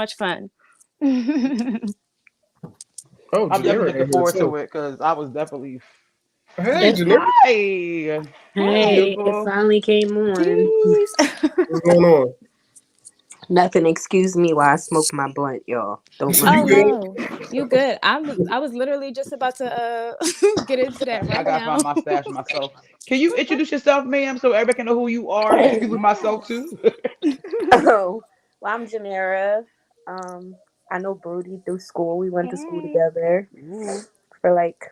much fun. Oh, I'm definitely Janera looking in here forward to too. it because I was definitely. Hey, It's Janera, Hi. Hi, Hey, it beautiful. finally came on. Jeez. what's going on? Nothing. Excuse me while I smoke my blunt, y'all. Don't Oh You mind me. good? no, you good. I was literally just about to get into that I right gotta find now. my stash myself. Can you introduce yourself, ma'am, so everybody can know who you are? Excuse me, myself too. Oh, well, I'm Janera. Um, I know Brody through school. We went to school Hey. together Ooh, for like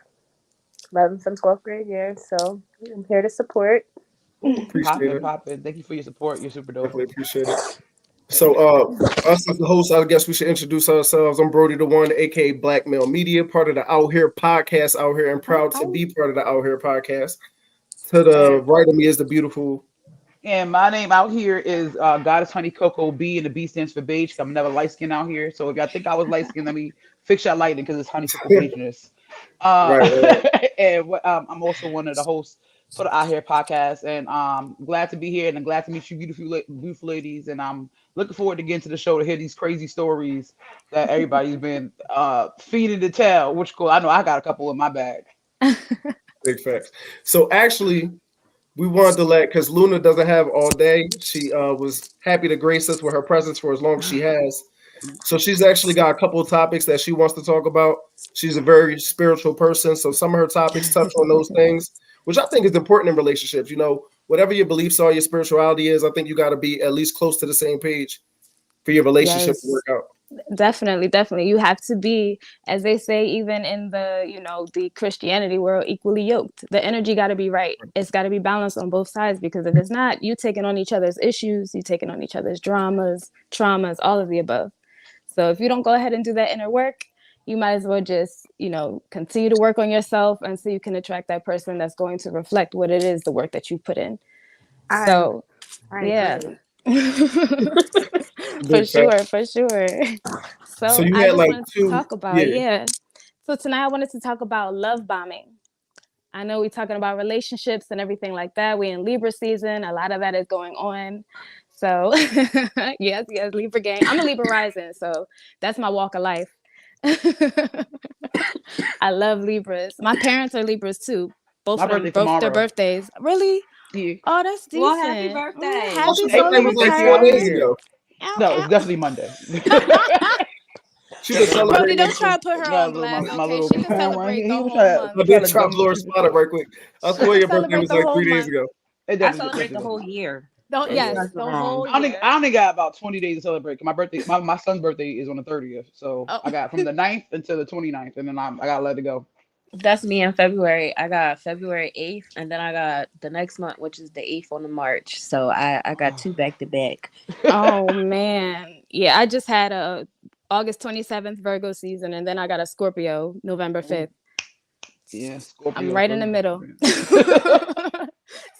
11th and 12th grade year. So I'm here to support. Appreciate popping, it. popping. Thank you for your support. You're super dope. Definitely appreciate it. So, us as the host, I guess we should introduce ourselves. I'm Brody the One, aka Black Male Media, part of the Out Here Podcast. Out here and Oh, proud to oh. be part of the Out Here Podcast. To the And right of me is the beautiful. and my name out here is Goddess Honey Cocoa B, and the B stands for beige. 'Cause I'm never light skinned out here. So if y'all think I was light skinned, let me fix your lighting because it's honeysuckle right, beigeness. right. I'm also one of the hosts for the Out Here podcast, and glad to be here, and I'm glad to meet you, beautiful ladies, and I'm looking forward to getting to the show to hear these crazy stories that everybody's been feeding to tell. Which cool, I know I got a couple in my bag. Big facts. So actually, we wanted to let because Luna doesn't have all day. She was happy to grace us with her presence for as long as she has. So she's actually got a couple of topics that she wants to talk about. She's a very spiritual person, so some of her topics touch on those things, which I think is important in relationships. You know, whatever your beliefs are, your spirituality is, I think you got to be at least close to the same page for your relationship to Yes. work out. Definitely, definitely. You have to be, as they say, even in the, the Christianity world, equally yoked. The energy got to be right. It's got to be balanced on both sides because if it's not, you taking on each other's issues, you taking on each other's dramas, traumas, all of the above. So if you don't go ahead and do that inner work, you might as well just, continue to work on yourself and so you can attract that person that's going to reflect what it is, the work that you put in. I So, I yeah. agree. For Big fact. sure, for sure. So So you I had just like wanted to two, talk about, yeah. yeah. So tonight I wanted to talk about love bombing. I know we're talking about relationships and everything like that. We're in Libra season. A lot of that is going on. So yes, Libra gang. I'm a Libra rising, so that's my walk of life. I love Libras. My parents are Libras too. Both My of them, birthday both their tomorrow. birthdays. Really? Yeah. Oh, that's Well, happy decent. Oh, birthday. Oh, happy she Thank birthday solar you, was like thank you. 4 days return. ago. Ow, No, it's ow. definitely Monday. She been Brody, celebrating it don't try since. to put her Got a on little blast, my okay? little She can camera celebrate here. the He was whole I month. did trying to try gum. Florida Spot right quick. I She swear can your birthday celebrate was the like whole 3 days month. ago. It I definitely, celebrate the definitely. whole year. Don't There's Yeah. yes, nothing the wrong. whole I year. only got about 20 days to celebrate. 'Cause my birthday, my son's birthday is on the 30th. So Oh, I got from the 9th until the 29th, and then I got to let it go. That's me in February. I got February 8th, and then I got the next month, which is the 8th on the March. So I got two back to back. oh man. Yeah, I just had a August 27th Virgo season and then I got a Scorpio November Oh, 5th. yeah, I'm Scorpio. right in the middle.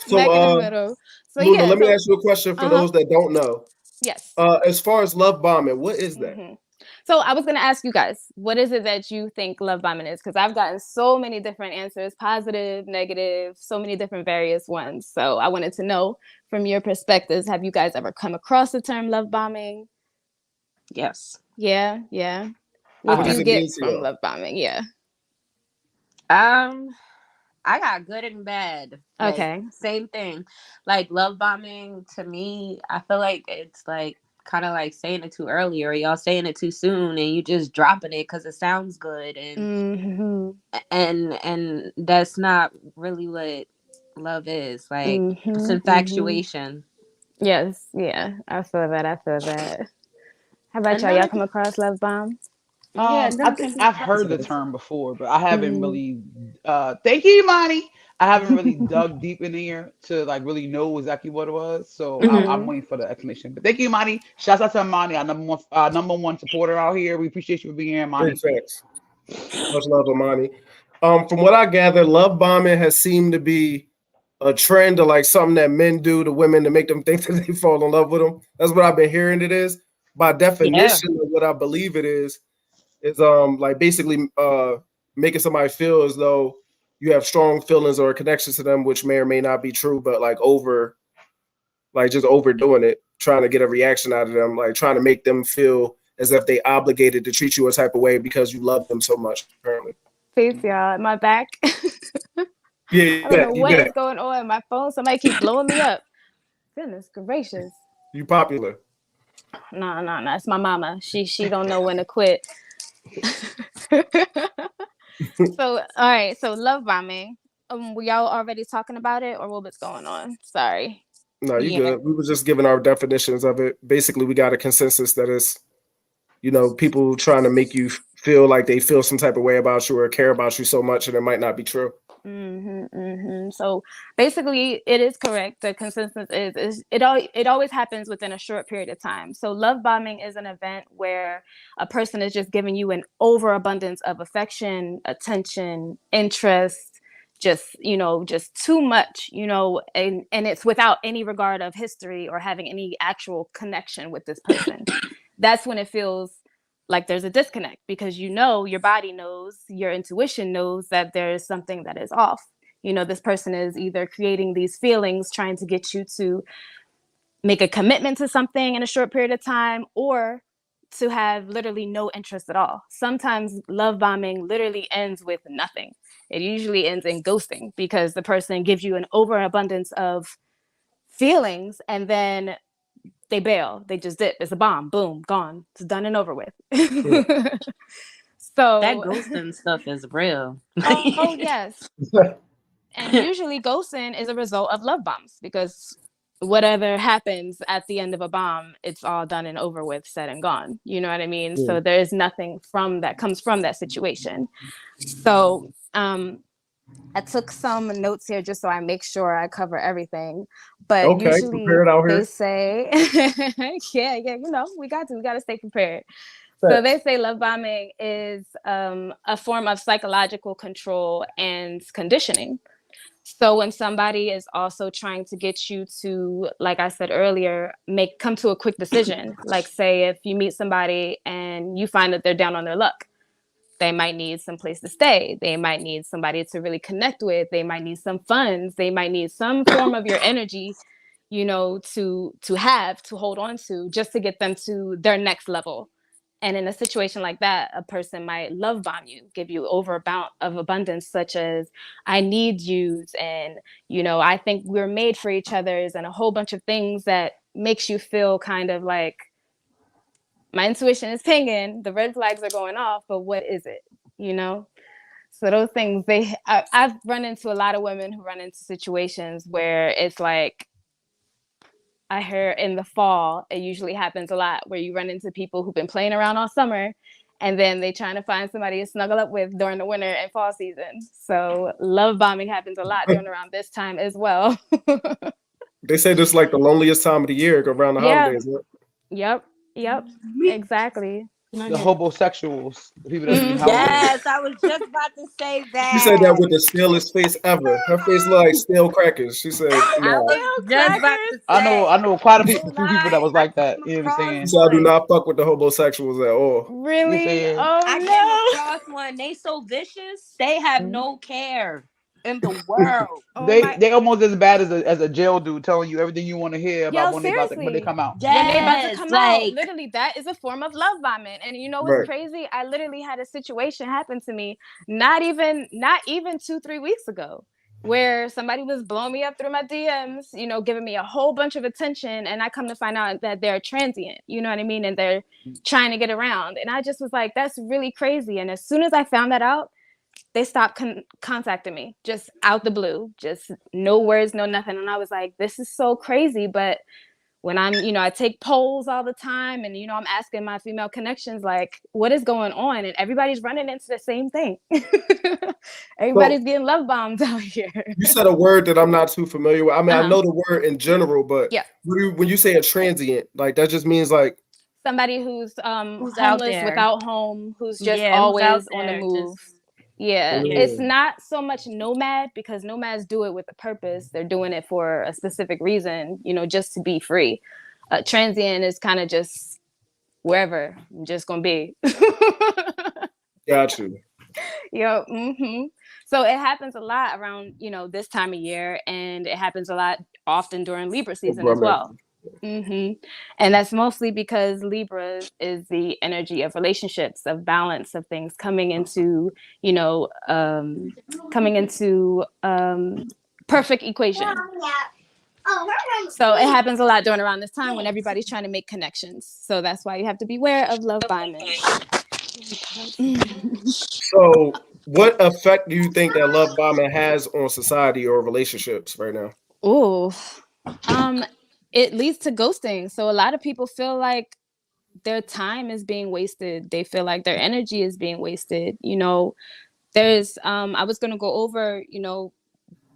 So, Smack in the middle. So Luna, yeah, let me so ask you a question for uh-huh. those that don't know. Yes. As far as love bombing, what is that? hmm So I was going to ask you guys, what is it that you think love bombing is? Because I've gotten so many different answers, positive, negative, so many different various ones. So I wanted to know from your perspectives, have you guys ever come across the term love bombing? Yes. Yeah, yeah. I What What do does you have. it mean get to from y'all? love bombing? Yeah. Um, I got good and bad. Like Okay. same thing. Like love bombing to me, I feel like it's like kind of like saying it too early or y'all saying it too soon and you just dropping it because it sounds good Mm-hmm. and that's not really what love is. Like it's Mm-hmm. Mm-hmm. infatuation. Yes. Yeah. I feel that. I feel that. How about And y'all? then Y'all I come just across love bomb? I then think I just I've heard the Yes. term before, but I haven't Mm-hmm. really. Thank you, Monty. I haven't really dug deep in here to like really know exactly what it was. So Mhm. I'm waiting for the explanation. But thank you, Monty. Shouts out to Monty, our number one supporter out here. We appreciate you for being here, Big Monty. facts. Much love, Amani. From what I gather, love bombing has seemed to be a trend or like something that men do to women to make them think that they fall in love with them. That's what I've been hearing it is. By Yeah. definition of what I believe it is like basically making somebody feel as though you have strong feelings or a connection to them, which may or may not be true, but like just overdoing it, trying to get a reaction out of them, like trying to make them feel as if they obligated to treat you a type of way because you love them so much. Apparently. Peace, y'all. My back. Yeah, I don't know you what bet. is going on. My phone, somebody keep blowing me up. Goodness gracious. You popular. No. It's my mama. She don't know when to quit. So, all right. So, love bombing. Were y'all already talking about it, or what was going on? Sorry. No, you Yeah. good. We were just giving our definitions of it. Basically, we got a consensus that is, people trying to make you feel like they feel some type of way about you or care about you so much, and it might not be true. So basically, it is correct. The consensus is it always happens within a short period of time. So love bombing is an event where a person is just giving you an overabundance of affection, attention, interest, just just too much, and it's without any regard of history or having any actual connection with this person. That's when it feels like there's a disconnect, because your body knows, your intuition knows that there's something that is off. This person is either creating these feelings, trying to get you to make a commitment to something in a short period of time, or to have literally no interest at all. Sometimes love bombing literally ends with nothing. It usually ends in ghosting, because the person gives you an overabundance of feelings and then they bail. They just dip. It's a bomb. Boom, gone. It's done and over with. Yeah. So That ghosting stuff is real. oh yes. And usually ghosting is a result of love bombs, because whatever happens at the end of a bomb, it's all done and over with, said and gone. You know what I mean? Yeah. So there is nothing comes from that situation. So I took some notes here just so I make sure I cover everything. But Okay, usually prepared out here. they say, yeah, we got to stay prepared. So they say love bombing is a form of psychological control and conditioning. So when somebody is also trying to get you to, like I said earlier, come to a quick decision, like say if you meet somebody and you find that they're down on their luck, they might need some place to stay. They might need somebody to really connect with. They might need some funds. They might need some form of your energy, to hold on to, just to get them to their next level. And in a situation like that, a person might love bomb you, give you of abundance, such as I need yous, and I think we're made for each other's, and a whole bunch of things that makes you feel kind of like my intuition is pinging, the red flags are going off, but what is it? So those things, I've run into a lot of women who run into situations where it's like, I hear in the fall, it usually happens a lot, where you run into people who've been playing around all summer, and then they trying to find somebody to snuggle up with during the winter and fall season. So love bombing happens a lot during around this time as well. They say this is like the loneliest time of the year around the holidays. Right? Yep, exactly. The homosexuals, the people that be houses. Yes, I was just about to say that. She said that with the stalest face ever. Her face looked like stale crackers. She said, I "No." was just about to say. I know quite a few people that was like that. You know what I'm She saying? said, "I do not fuck with the homosexuals at all." Really? said- Oh I came across one. They so vicious. They have no care in the world. They almost as bad as a jail dude telling you everything you want to hear about when they come out. When they about to come out, like, literally, that is a form of love bombing. And you know what's Right. crazy? I literally had a situation happen to me not even 2-3 weeks ago, where somebody was blowing me up through my DMs, giving me a whole bunch of attention, and I come to find out that they're transient, you know what I mean? And they're trying to get around. And I just was like, that's really crazy. And as soon as I found that out, they stopped contacting me, just out the blue, just no words, no nothing. And I was like, this is so crazy. But when I'm, I take polls all the time, and, I'm asking my female connections, like, what is going on? And everybody's running into the same thing. Everybody's getting love bombed out here. You said a word that I'm not too familiar with. I mean, I Uh-huh. know the word in general, but Yeah. when you say a transient, like that just means like Somebody who's out homeless, there. without home, who's just Yeah, who's always out on the there, move. just- Yeah, Yeah. it's not so much nomad, because nomads do it with a purpose. They're doing it for a specific reason, just to be free. Transient is kind of just wherever I'm just gonna be. got you. So it happens a lot around, this time of year, and it happens a lot often during Libra season as well. And that's mostly because Libra is the energy of relationships, of balance, of things coming into, perfect equation. So it happens a lot during around this time when everybody's trying to make connections. So that's why you have to beware of love bombing. So, what effect do you think that love bombing has on society or relationships right now? Oh, it leads to ghosting. So a lot of people feel like their time is being wasted. They feel like their energy is being wasted. There's I was going to go over,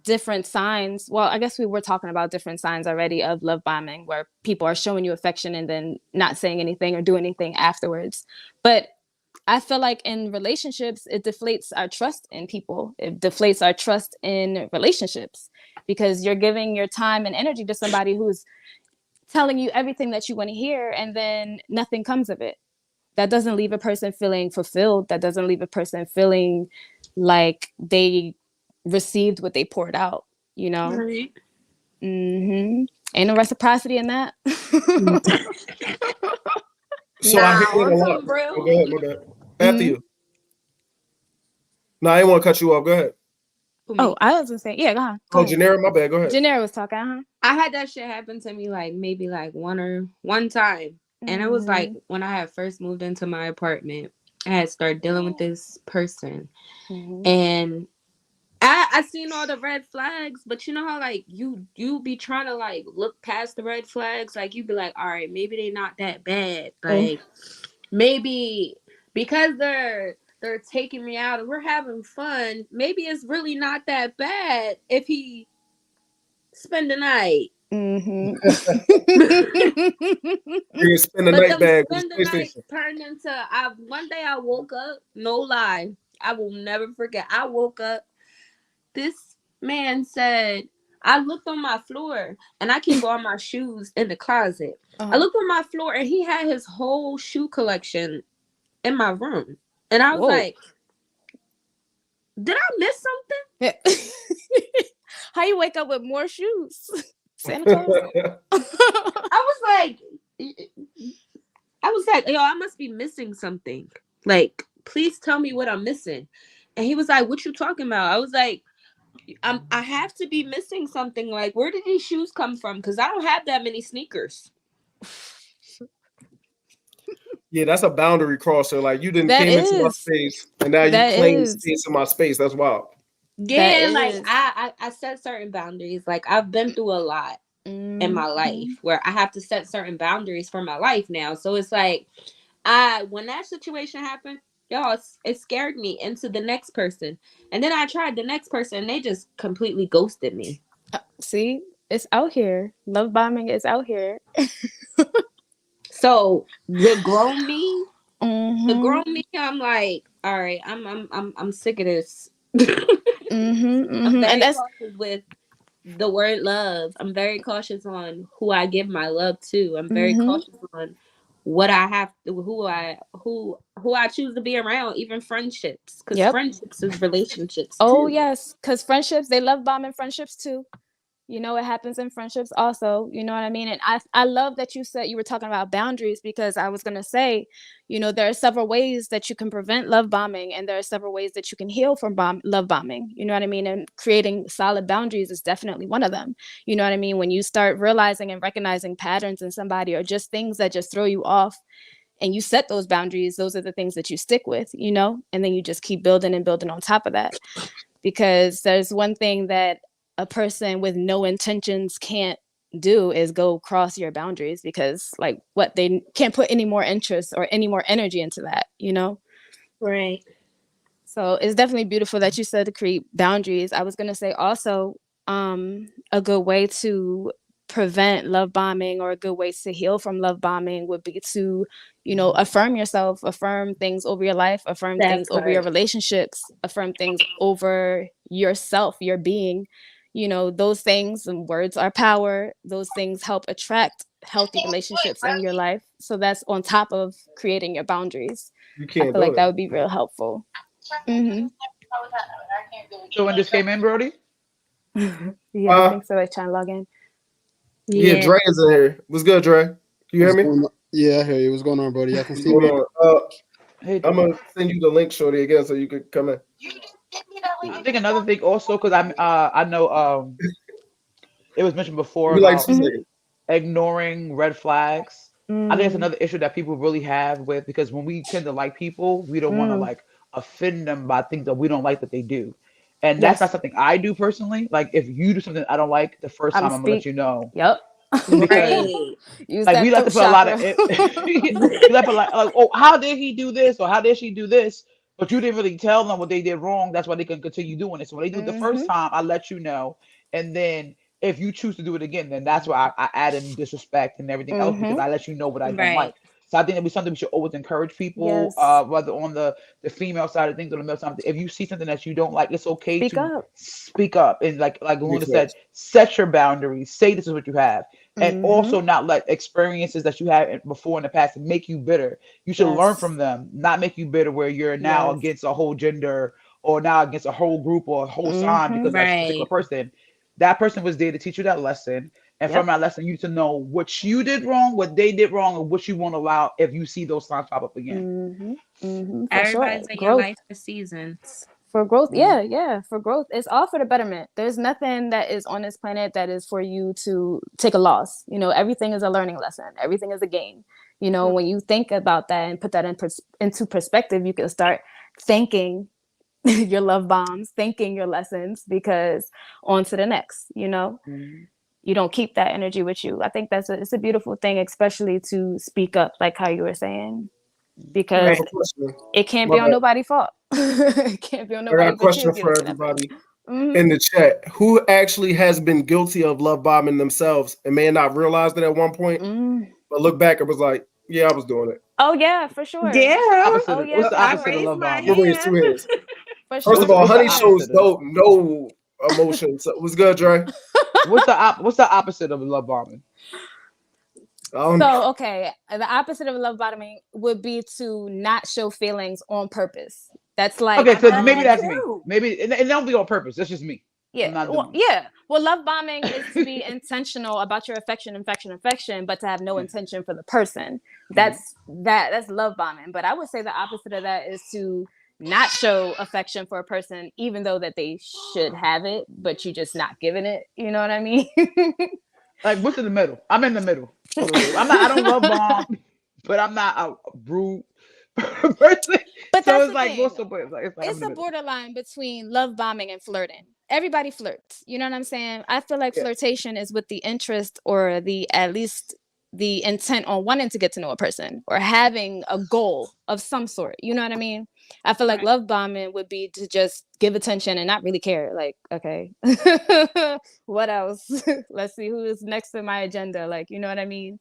different signs. Well, I guess we were talking about different signs already of love bombing, where people are showing you affection and then not saying anything or doing anything afterwards. But I feel like in relationships, it deflates our trust in people. It deflates our trust in relationships because you're giving your time and energy to somebody who's telling you everything that you want to hear, and then nothing comes of it. That doesn't leave a person feeling fulfilled. That doesn't leave a person feeling like they received what they poured out, Right. Ain't no reciprocity in that. So I hear it a lot. Some real. Oh, go ahead, my bad. After you. No, I didn't want to cut you off. Go ahead. Oh, I was gonna say, yeah, go on. Oh, Janera, my bad. Go ahead. Janera was talking, I had that shit happen to me maybe one time. And it was like when I had first moved into my apartment, I had started dealing with this person. And I seen all the red flags, but you know how like you be trying to like look past the red flags, like you be like, all right, maybe they're not that bad. Like maybe because they're taking me out and we're having fun, maybe it's really not that bad if he spend the night. You spend the night bag with PlayStation. Turned into one day I woke up, no lie, I will never forget. I woke up, this man said, I looked on my floor and I keep all my shoes in the closet. I looked on my floor and he had his whole shoe collection in my room. And I was like, did I miss something? How you wake up with more shoes? Santa Claus? I was like, yo, I must be missing something. Like, please tell me what I'm missing. And he was like, what you talking about? I was like, I have to be missing something. Like, where did these shoes come from? Because I don't have that many sneakers. Yeah, that's a boundary crosser. Like you didn't came into my space and now you claim space in my space. That's wild. Yeah, like I set certain boundaries. Like I've been through a lot in my life where I have to set certain boundaries for my life now. So it's like when that situation happened, y'all, it scared me into the next person. And then I tried the next person and they just completely ghosted me. See, it's out here. Love bombing is out here. So the grown me, I'm like, all right, I'm sick of this. I'm very cautious with the word love. I'm very cautious on who I give my love to. I'm very cautious on what I have to, who I choose to be around, even friendships, because friendships is relationships too. Oh yes, because friendships, they love bombing friendships too. It happens in friendships also, you know what I mean? And I love that you said you were talking about boundaries, because I was going to say, there are several ways that you can prevent love bombing, and there are several ways that you can heal from love bombing, you know what I mean? And creating solid boundaries is definitely one of them. You know what I mean? When you start realizing and recognizing patterns in somebody or just things that just throw you off, and you set those boundaries, those are the things that you stick with, and then you just keep building and building on top of that. Because there's one thing that a person with no intentions can't do is go cross your boundaries, because like they can't put any more interest or any more energy into that, Right. So it's definitely beautiful that you said to create boundaries. I was going to say also a good way to prevent love bombing, or a good way to heal from love bombing, would be to affirm yourself, affirm things over your life, affirm things over your relationships, affirm things over yourself, your being. Those things, and words are power. Those things help attract healthy relationships in your life. So that's on top of creating your boundaries. I feel like that would be real helpful. So when this came in, Brody? Yeah, I think so. I trying to log in. Yeah, Yeah. Dre is in here. What's good, Dre? Can you hear What's me? going on? Yeah, I hear you. What's going on, buddy? Y'all can What's see going me. on? Hey, I'm gonna send you the link, Shorty, again, so you could come in. I think another thing also because I know it was mentioned before We like about Mhm. Suzanne. ignoring red flags. I think it's Mm, another issue that people really have with because when we tend to like people, we don't want to mm. like offend them by things that we don't like that they do. And that's not Yes, something I do personally. Like if you do something I don't like, the first I'm time I'm gonna let speak. you know Yep. because Right. Use like we that like to throat put a lot of chakra. it. We like to put like oh how did he do this or how did she do this? But you didn't really tell them what they did wrong. That's why they can continue doing it. So when they do it the first Mhm. time, I let you know, and then if you choose to do it again, then that's why I add in disrespect and everything else because Mhm. I let you know what I don't Right. like. So I think that'd be something we should always encourage people, Yes. whether on the female side of things or the male side. If you see something that you don't like, it's okay Speak to up. speak up and like Big Luna said, facts. set your boundaries. Say this is what you have and Mhm. also not let experiences that you had before in the past make you bitter. You should learn Yes. from them, not make you bitter where you're now Yes. against a whole gender or now against a whole group or a whole sign because Mhm. of that particular Right. person. That person was there to teach you that lesson. And from Yep. that lesson, you need to know what you did wrong, what they did wrong, and what you won't allow if you see those signs pop up again. Mhm. Mhm. For sure. Everybody's in your Growth. life for seasons. For growth. Mhm. Yeah, yeah. For growth. It's all for the betterment. There's nothing that is on this planet that is for you to take a loss. Everything is a learning lesson. Everything is a gain. When you think about that and put that into perspective, you can start thanking your love bombs, thanking your lessons, because on to the next. Mhm. You don't keep that energy with you. I think it's a beautiful thing, especially to speak up, like how you were saying, I have because a Right. question. it can't My be on bad. nobody's fault. It can't be on I got nobody a but you question if you don't for stand up for everybody yourself. in the chat. Who actually has been guilty of love bombing themselves and may not realize it at one point, Mm. but look back and was like, yeah, I was doing it. Oh yeah, for sure. Yeah. Opposite Oh of, yeah, what's the for I opposite of sure. raised love my I'm bombing? gonna raise two hand. hands. For First of What's all, sure. what's For the Honey sure. shows opposite of it? no emotion. So what's good, Dre? What's the opposite of love bombing? I don't know. So okay, the opposite of love bottoming would be to not show feelings on purpose. That's like Okay, I've so done maybe that that's me. too. Maybe and it don't be on purpose. That's just me. I'm yeah, not well, doing yeah. Well, love bombing is to be intentional about your affection, but to have no it. intention for the person. Mhm. That's love bombing. But I would say the opposite of that is to not show affection for a person, even though that they should have it, but you just not giving it. You know what I mean? Like what's in the middle? I'm in the middle a little bit. I'm not. I don't love bomb, but I'm not a brute person. But So that's it's the like thing. what's the point? It's like I'm in It's the a middle. borderline between love bombing and flirting. Everybody flirts. You know what I'm saying? I feel like Yeah. flirtation is with the interest or the at least the intent on wanting to get to know a person or having a goal of some sort. You know what I mean? I feel like Right. love bombing would be to just give attention and not really care. Like, okay, what else? Let's see who is next to my agenda. Like, you know what I mean?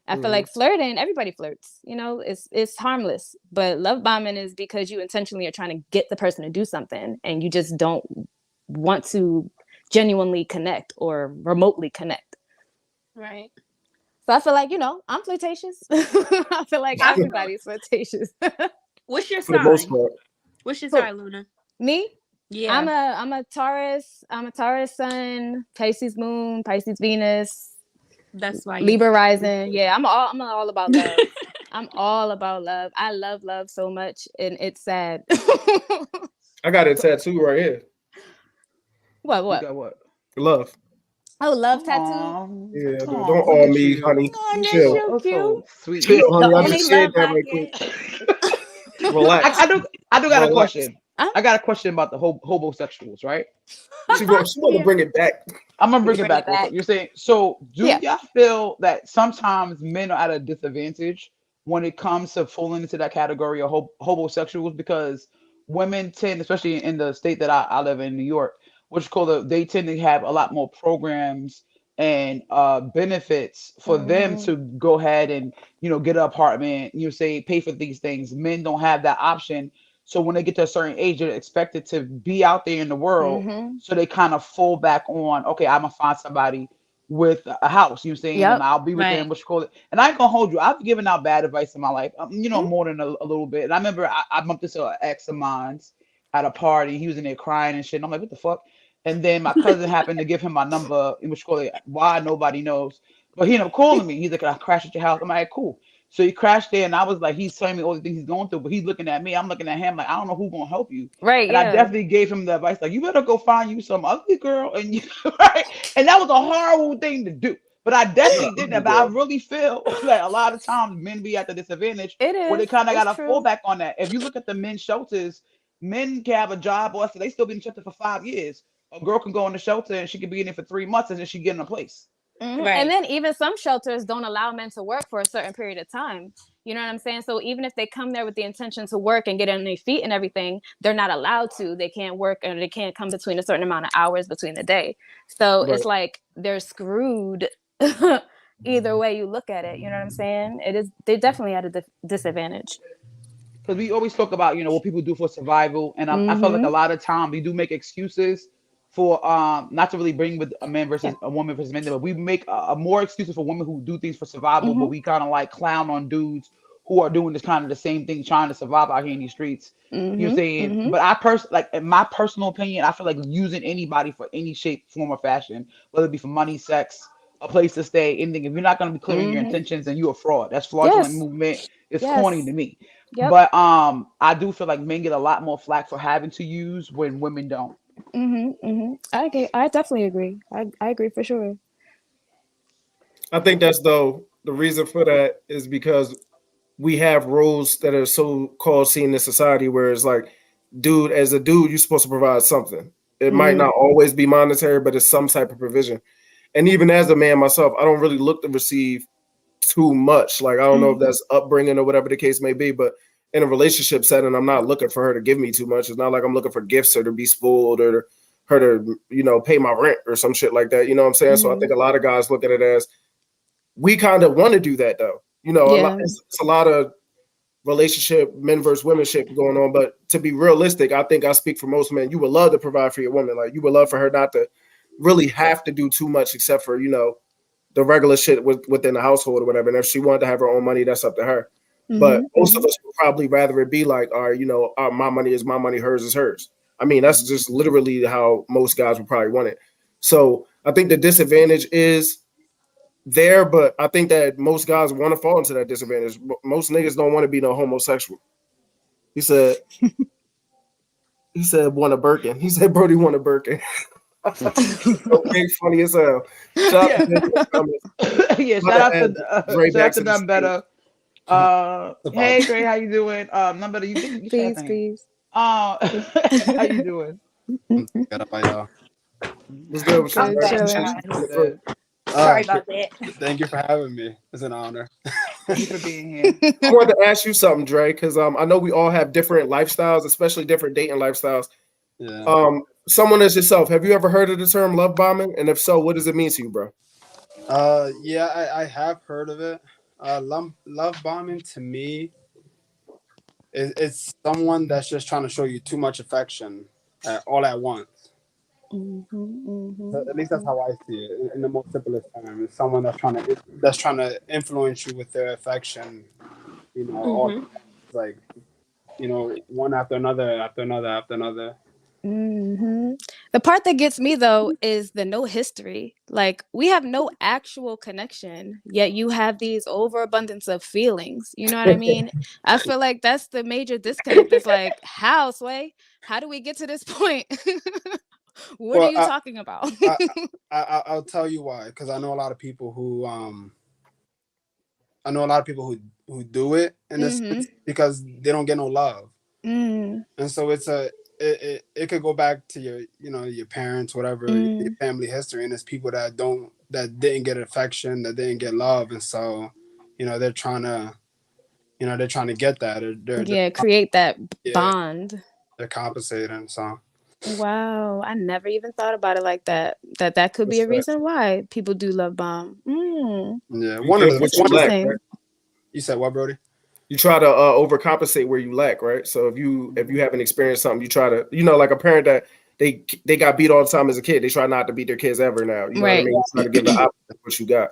I feel Mhm. like flirting, everybody flirts, it's harmless. But love bombing is because you intentionally are trying to get the person to do something and you just don't want to genuinely connect or remotely connect. Right. So I feel like, I'm flirtatious. I feel like I'm everybody's flirtatious. What's your For the most sign? part. What's your Who? sign, Luna? Me? Yeah. I'm a Taurus. I'm a Taurus sun, Pisces moon, Pisces Venus, That's why you Libra rising. Yeah, I'm all about love. I'm all about love. I love love so much, and it's sad. I got a tattoo right here. What? You What? got what? Love. Oh, love tattoo. Oh, Yeah, dude. Don't oh, look all at me, you. honey. Oh, that's Chill. so Oh, cute. so sweet. Chill, The honey. I only just said love that I right quick. get. I, Relax. I do I do got a Relax. question. I got a question about the homosexuals, right? She want to Yeah. bring it back. I'm gonna bring it Bring it back also. back. You're saying so do Yeah. y'all feel that sometimes men are at a disadvantage when it comes to falling into that category of homosexuals because women tend, especially in the state that I live in, New York, which is called they tend to have a lot more programs and benefits for them Mm-hmm. to go ahead and get an apartment, say pay for these things. Men don't have that option. So when they get to a certain age, they're expected to be out there in the world Mm-hmm. so they kind of fall back on, okay, I'm gonna find somebody with a house, saying, and Yep. I'll be with them, right. what you call it. And I ain't gonna hold you. I've given out bad advice in my life, Mm-hmm. more than a little bit. And I remember I bumped into an ex of mine's at a party. He was in there crying and shit. And I'm like, what the fuck? And then my cousin happened to give him my number, in which call it why nobody knows. But he ended up calling me. He's like, I crashed at your house. I'm like, cool. So he crashed there, and I was like, he's telling me all the things he's going through, but he's looking at me. I'm looking at him like, I don't know who's gonna help you. Right. And I definitely gave him the advice, like, you better go find you some ugly girl, and you right. And that was a horrible thing to do. But I definitely did that. But I really feel like a lot of times men be at the disadvantage where they kind of got to fall back on that. If you look at the men's shelters, men can have a job or they still be in the shelter for 5 years. A girl can go in the shelter and she can be in it for 3 months and then she get in a place. Mm-hmm. Right. And then even some shelters don't allow men to work for a certain period of time. You know what I'm saying? So even if they come there with the intention to work and get on their feet and everything, they're not allowed to. They can't work and they can't come between a certain amount of hours between the day. So it's like they're screwed either way you look at it. You know what I'm saying? They're definitely at a disadvantage. Because we always talk about, what people do for survival. And I feel like a lot of time we do make excuses for not to really bring with a man versus a woman versus men, but we make more excuses for women who do things for survival, but we kind of like clown on dudes who are doing this kind of the same thing, trying to survive out here in these streets. You know what I'm saying? But in my personal opinion, I feel like using anybody for any shape, form, or fashion, whether it be for money, sex, a place to stay, anything. If you're not going to be clear in your intentions, then you're a fraud. That's fraudulent movement. It's corny to me. Yep. But I do feel like men get a lot more flack for having to use when women don't. I definitely agree. I agree for sure. I think that's the reason for that is because we have roles that are so called seen in society where it's like, dude, as a dude, you're supposed to provide something. It might not always be monetary, but it's some type of provision. And even as a man myself, I don't really look to receive too much. Like, I don't know if that's upbringing or whatever the case may be, but in a relationship setting, I'm not looking for her to give me too much. It's not like I'm looking for gifts or to be spoiled or her to, pay my rent or some shit like that. You know what I'm saying? So I think a lot of guys look at it as we kind of want to do that though. It's a lot of relationship, men versus women shit going on. But to be realistic, I think I speak for most men. You would love to provide for your woman. Like, you would love for her not to really have to do too much except for, the regular shit within the household or whatever. And if she wanted to have her own money, that's up to her. But most of us would probably rather it be like, all right, my money is my money, hers is hers. I mean, that's just literally how most guys would probably want it. So I think the disadvantage is there, but I think that most guys want to fall into that disadvantage. Most niggas don't want to be no homosexual. He said, want a Birkin. He said, Brody want a Birkin. Okay, funny as hell. Shout out to None Better. Hey Gray, how you doing? None Better, you please. How you doing? Got up by y'all. What's good with you? Sorry about that. Thank you for having me. It's an honor. Thank you for being here. I wanted to ask you something, Dre, because I know we all have different lifestyles, especially different dating lifestyles. Yeah. Someone as yourself, have you ever heard of the term love bombing? And if so, what does it mean to you, bro? Yeah, I have heard of it. Love bombing to me it's someone that's just trying to show you too much affection all at once. At least that's how I see it in the most simplest term. It's someone that's trying to influence you with their affection, all like, one after another. The part that gets me though is the no history. Like, we have no actual connection, yet you have these overabundance of feelings. You know what I mean? I feel like that's the major disconnect. It's like, how, Sway? How do we get to this point? What are you talking about? I'll tell you why. Because I know a lot of people who who do it in this sense because they don't get no love, and so it could go back to your parents, whatever, your family history, and it's people that didn't get affection, that didn't get love, and so they're trying to get that. They're create that bond. They're compensating. So. Wow, I never even thought about it like that. That could be a reason why people do love bomb. Yeah, right? You said what, Brody? You try to overcompensate where you lack, right? So if you haven't experienced something, you try to, like a parent that they got beat all the time as a kid, they try not to beat their kids ever now. You know what I mean? You try to give the opposite of what you got.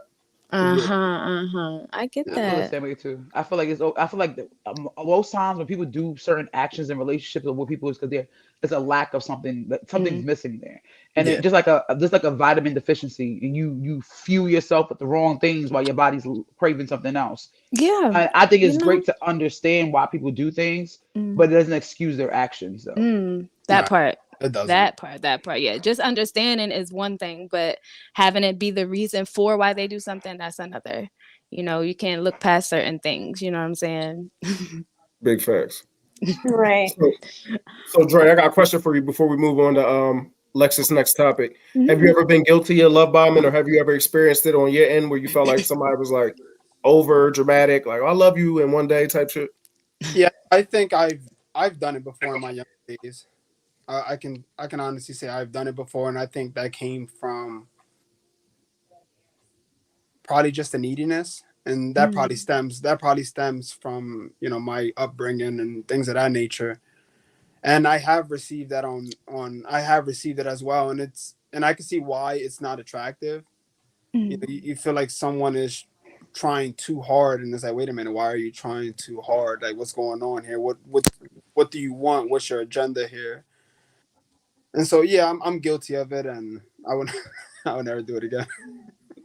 I get I feel the that. same way too. I feel like most times when people do certain actions in relationships with people is because there's a lack of something, that something's missing there, and Yeah. it just like a vitamin deficiency, and you fuel yourself with the wrong things while your body's craving something else. Yeah, I think you it's know. great to understand why people do things, but it doesn't excuse their actions though. That Nah, part. it doesn't. That part. Yeah, just understanding is one thing, but having it be the reason for why they do something, that's another. You know, you can't look past certain things. You know what I'm saying? Big facts. Right. So Dre, I got a question for you before we move on to Lex's next topic. Have you Mhm. ever been guilty of love bombing, or have you ever experienced it on your end where you felt like somebody was like over dramatic, like I love you in one day type shit? Yeah, I think I've done it before in my young days. I can honestly say I've done it before, and I think that came from probably just a neediness, and that probably stems from my upbringing and things of that nature. And I have received that I have received it as well, and I can see why it's not attractive. You feel like someone is trying too hard, and it's like, wait a minute, why are you trying too hard? Like, what's going on here? What do you want? What's your agenda here? And so, yeah, I'm guilty of it, and I would I would never do it again.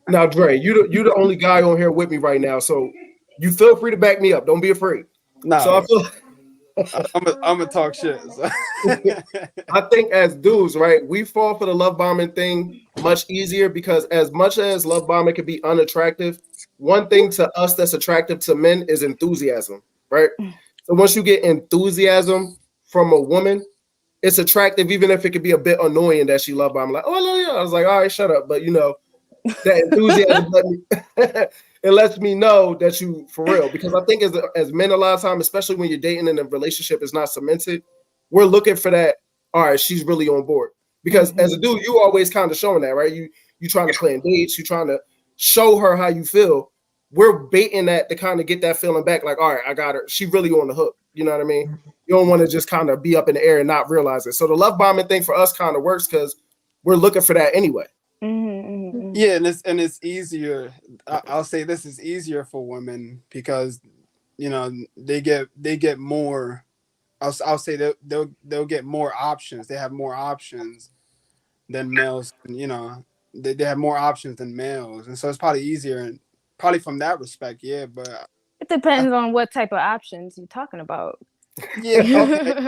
Now, Dre, you the only guy on here with me right now, so you feel free to back me up. Don't be afraid. So I No, feel I'm gonna talk shit. So. I think as dudes, right, we fall for the love bombing thing much easier because as much as love bombing can be unattractive, one thing to us that's attractive to men is enthusiasm, right? So once you get enthusiasm from a woman, it's attractive, even if it could be a bit annoying that she love bombing. Like, oh no, yeah. I was like, all right, shut up. But that enthusiasm it lets me know that you for real. Because I think as men a lot of time, especially when you're dating and the relationship is not cemented, we're looking for that. All right, she's really on board. Because as a dude, you always kind of showing that, right? You trying to plan dates, you trying to show her how you feel. We're baiting that to kind of get that feeling back. Like, all right, I got her. She really on the hook. You know what I mean? You don't want to just kind of be up in the air and not realize it. So the love bombing thing for us kind of works because we're looking for that anyway. Yeah, and it's easier. I'll say this is easier for women because they get more. I'll say they'll get more options. They have more options than males. They have more options than males, and so it's probably easier and probably from that respect. Yeah, but It depends on what type of options you're talking about. yeah,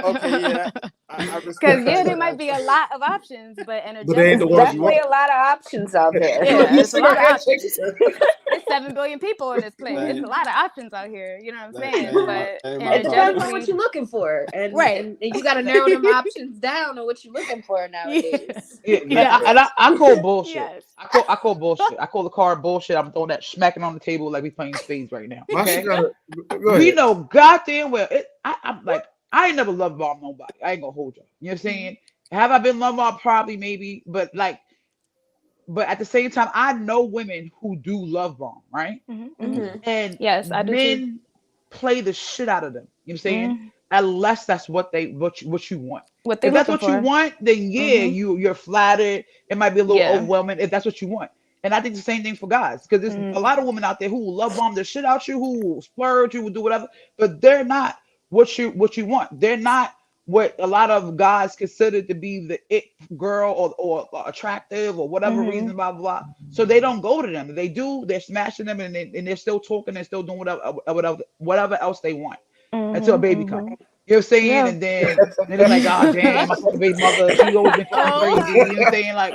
okay, yeah. I Because respect that. there might be a lot of options, but they ain't the ones you Definitely want. a lot of options out there. Yeah, it's a lot of Cigarette options. shakes. There's 7 billion people on this planet. It's a lot of options out here. You know what I'm saying? But It depends on what you're looking for, and Right. and you got to narrow them options down on what you're looking for nowadays. I call bullshit. Yes. I call bullshit. I call the card bullshit. I'm throwing that smacking on the table like we playing spades right now. Okay? Go We ahead. know goddamn well. I'm like, I ain't never love bombed nobody. I ain't gonna hold you. You know what I'm saying? Have I been love bombed? Probably, maybe, but at the same time, I know women who do love bomb, right? And Yes, I do too. men play the shit out of them. You know what I'm saying? Unless that's what you want. What they If that's looking what you for. want, then yeah, you're flattered. It might be a little Yeah. overwhelming if that's what you want. And I think the same thing for guys, because there's a lot of women out there who will love bomb the shit out you, who will splurge, who will do whatever, but they're not what you want. They're not what a lot of guys consider to be the it girl or attractive or whatever reason, blah, blah, blah. So they don't go to them. If they do, they're smashing them and they're still talking and still doing whatever else they want until a baby comes. You know what I'm saying? Yeah. And then they're like, oh, damn, my fucking baby mother, she always been fucking crazy. You know what I'm saying? Like,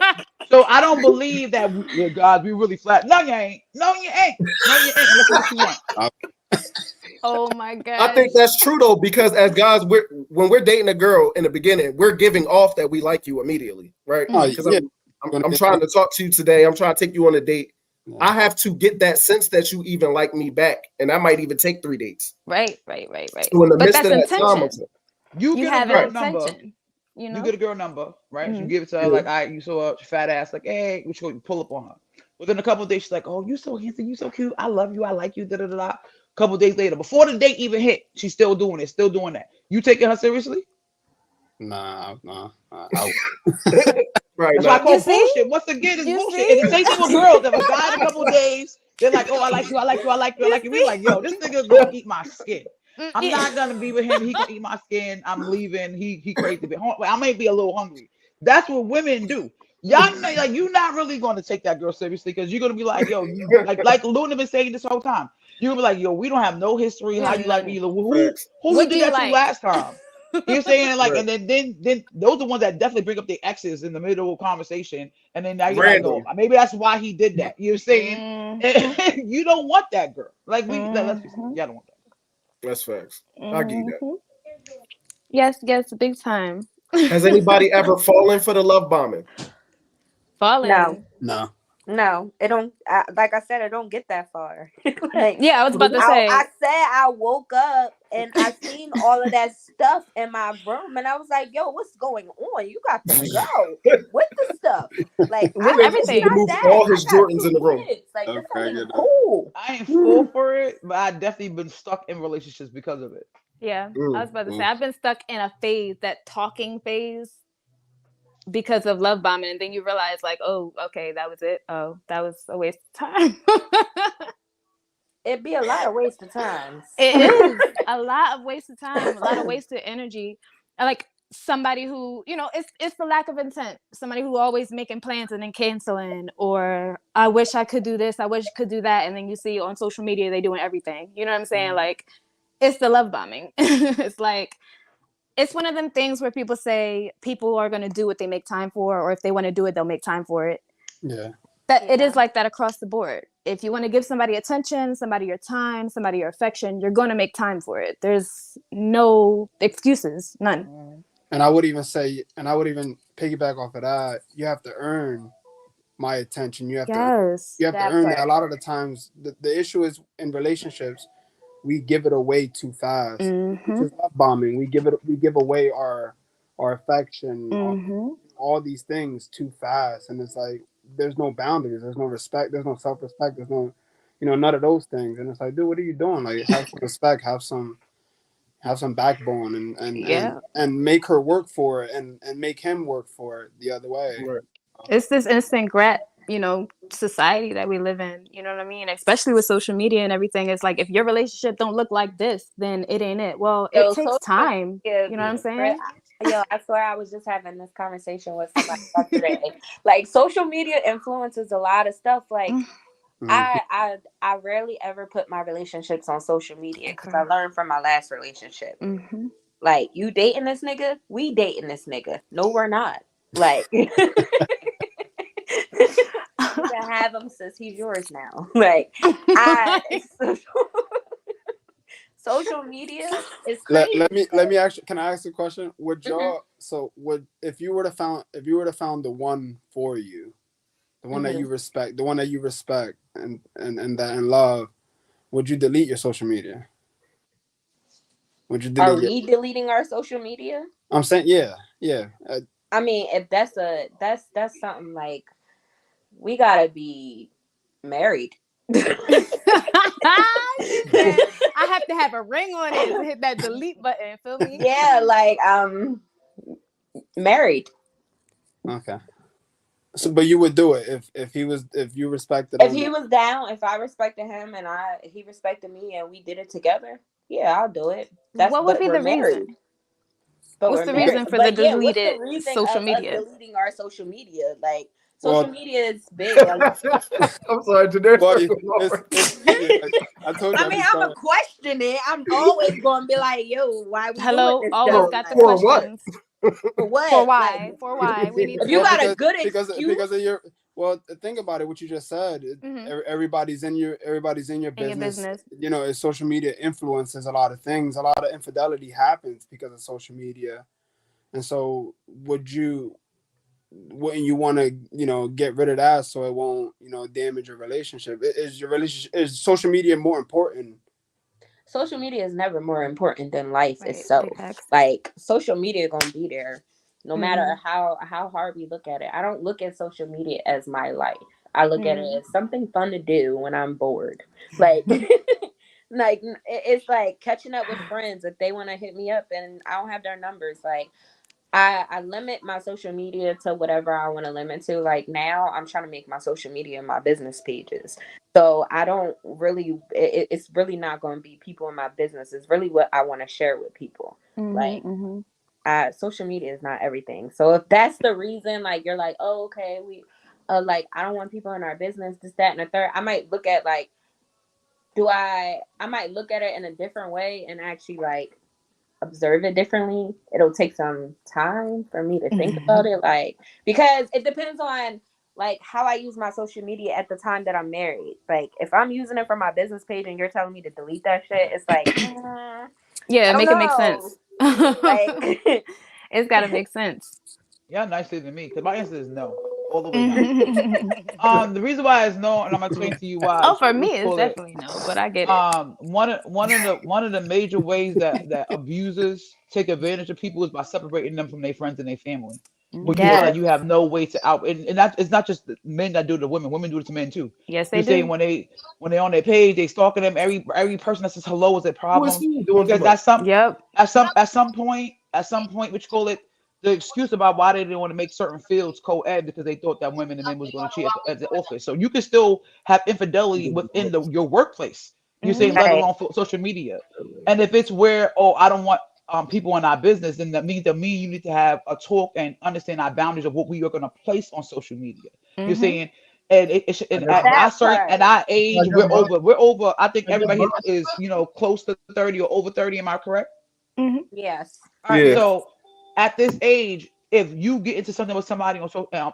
so I don't believe that, God, we really flat. No, you ain't. No, you ain't. No, you ain't. Unless it's what you want. Oh my god. I think that's true though, because as guys, when we're dating a girl in the beginning, we're giving off that we like you immediately, right? Because I'm trying to talk to you today. I'm trying to take you on a date. I have to get that sense that you even like me back, and that might even take 3 dates. Right. So in the midst of that time, You get a girl number. You know? You get a girl number, right? You give it to her, like, all right, you saw a fat ass, like, hey, we should pull up on her. Within a couple of days, she's like, oh, you so handsome, you so cute, I love you, I like you, da da da. A couple of days later, before the date even hit, she's still doing it, still doing that. You taking her seriously? Nah. right? That's why I call bullshit. Once again, it's bullshit. And the same thing with girls. If a guy in a couple of days They're like, oh, I like you, I like you, I like you, I like you. We like, yo, this nigga gonna eat my skin. I'm not gonna be with him. He gonna eat my skin. I'm leaving. He crazy. I may be a little hungry. That's what women do. Y'all know, like, you're not really going to take that girl seriously because you're gonna be like, yo, you like Luna been saying this whole time. You're gonna be like, yo, we don't have no history. How you like me? Who What do did you that to like? last time? You're saying like, Right. and then those are the ones that definitely bring up their exes in the middle of conversation, and then now you're Random. like, oh, maybe that's why he did that. You're saying you don't want that girl. Like let's be honest, y'all don't want that. That's facts. I get that. Yes, big time. Has anybody ever fallen for the love bombing? Falling? No. No, it don't. Like I said, it don't get that far. Like, yeah, I was about to say. I said I woke up and I seen all of that stuff in my room, and I was like, "Yo, what's going on? You got to go with the stuff." Like, With everything. He moved all his Jordans in the room. Like, this Okay, ain't cool. I ain't full for it, but I definitely been stuck in relationships because of it. Yeah, I was about to say I've been stuck in a phase, that talking phase, because of love bombing, and then you realize, like, oh, okay, that was it. Oh, that was a waste of time. It'd be a lot of waste of times. It is a lot of wasted time, a lot of wasted energy. Like somebody who, it's the lack of intent. Somebody who always making plans and then canceling, or I wish I could do this, I wish I could do that, and then you see on social media they doing everything. You know what I'm saying? Like, it's the love bombing. It's like, it's one of them things where people say people are going to do what they make time for, or if they want to do it, they'll make time for it. Yeah. It is like that across the board. If you want to give somebody attention, somebody your time, somebody your affection, you're going to make time for it. There's no excuses, none. And I would even piggyback off of that. You have to earn my attention. You have to earn it. A lot of the times, the issue is in relationships, we give it away too fast. It's love bombing. We give away our affection, all these things too fast, and it's like there's no boundaries, there's no respect, there's no self-respect, there's no, none of those things. And it's like, dude, what are you doing? Like, have some respect, have some backbone, and make her work for it, and make him work for it the other way. Right. It's this instant society that we live in, you know what I mean? Especially with social media and everything. It's like, if your relationship don't look like this, then it ain't it. Well, it takes time. You know what I'm saying? I swear I was just having this conversation with somebody yesterday. Like, social media influences a lot of stuff. Like, I rarely ever put my relationships on social media because I learned from my last relationship. Like, you dating this nigga? We dating this nigga. No, we're not. Like, you can have him since he's yours now. Like, social media is crazy. Let me actually, can I ask a question? Would y'all if you would have found the one for you, the one that you respect, and that in love, would you delete your social media? Would you delete? Are we deleting our social media? I'm saying, yeah. I mean, if that's something, like, we gotta be married. I have to have a ring on it to hit that delete button. Feel me? Yeah, like, married. Okay. So, but you would do it if you respected him. If he was down, if I respected him and he respected me and we did it together, yeah, I'll do it. What would be the reason? What's the reason for the deleted social media? Deleting our social media, like, social media is big. Like, I'm sorry, today. I told you. I mean, I'm gonna question it. I'm always gonna be like, "Yo, why we Hello?" doing this Always got the questions. For what? For why? Like, for why? We need. If you got a good excuse, because of your. Well, think about it. What you just said. Everybody's in your business. It's social media influences a lot of things. A lot of infidelity happens because of social media, and so wouldn't you want to get rid of that so it won't damage your relationship? Is social media more important? Social media is never more important than life itself. Like, social media gonna be there no matter how hard we look at it. I don't look at social media as my life. I look at it as something fun to do when I'm bored. Like, like, it's like catching up with friends if they want to hit me up and I don't have their numbers. Like, I limit my social media to whatever I want to limit to. Like now, I'm trying to make my social media my business pages. So I don't really. It's really not going to be people in my business. It's really what I want to share with people. Like, social media is not everything. So if that's the reason, like you're like, oh, okay, we, like I don't want people in our business, this, that, and the third. I might look at like, I might look at it in a different way and actually like observe it differently. It'll take some time for me to think about it, like, because it depends on like how I use my social media at the time that I'm married. Like if I'm using it for my business page and you're telling me to delete that shit, it's like yeah, I don't make it make know. sense. Like It's got to make sense. Y'all nicer than me, because my answer is no, all the way no. The reason why is no, and I'm gonna explain to you why. Oh, for me, it's definitely no, but I get it. One of the major ways that abusers take advantage of people is by separating them from their friends and their family. But you feel like you have no way to out, and that it's not just men that do it to women. Women do it to men too. Yes, they You're do. saying when they on their page, they stalking them. Every person that says hello is a problem. Because at some point, what you call it, the excuse about why they didn't want to make certain fields co-ed because they thought that women and men was going to cheat at the office. So you can still have infidelity within your workplace. You're saying, let alone social media. And if it's where, I don't want people in our business, then that means that you need to have a talk and understand our boundaries of what we are going to place on social media. You're saying, and at our age, we're over. I think everybody is close to 30 or over 30. Am I correct? Yes. All right. So at this age, if you get into something with somebody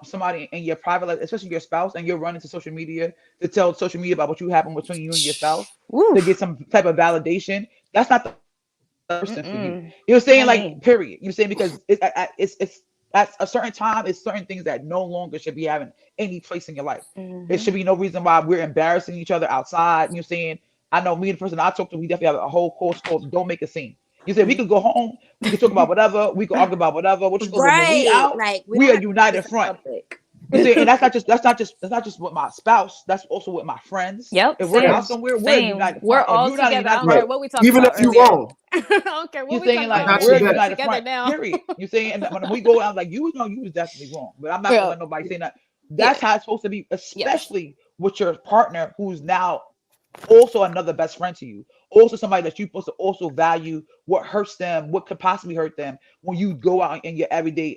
somebody in your private life, especially your spouse, and you're running to social media to tell social media about what you happen between you and your spouse to get some type of validation, that's not the person for you. You're saying like, period. You're saying because it's at a certain time, it's certain things that no longer should be having any place in your life. There should be no reason why we're embarrassing each other outside. You're saying, I know me and the person I talk to, we definitely have a whole course called "Don't Make a Scene." You said we could go home, we could talk about whatever, we could argue about whatever. When we out, like we are united front. You see, and that's not just with my spouse. That's also with my friends. Yep. If we're out somewhere, we're united. We're all together. I don't care what we talk about. Even if you're wrong. I don't care what we talking about. We're united front. Period. You saying, and when we go out, like you was definitely wrong, but I'm not gonna let nobody say that. That's how it's supposed to be, especially with your partner who's now also another best friend to you, also somebody that you're supposed to also value what hurts them, what could possibly hurt them when you go out in your everyday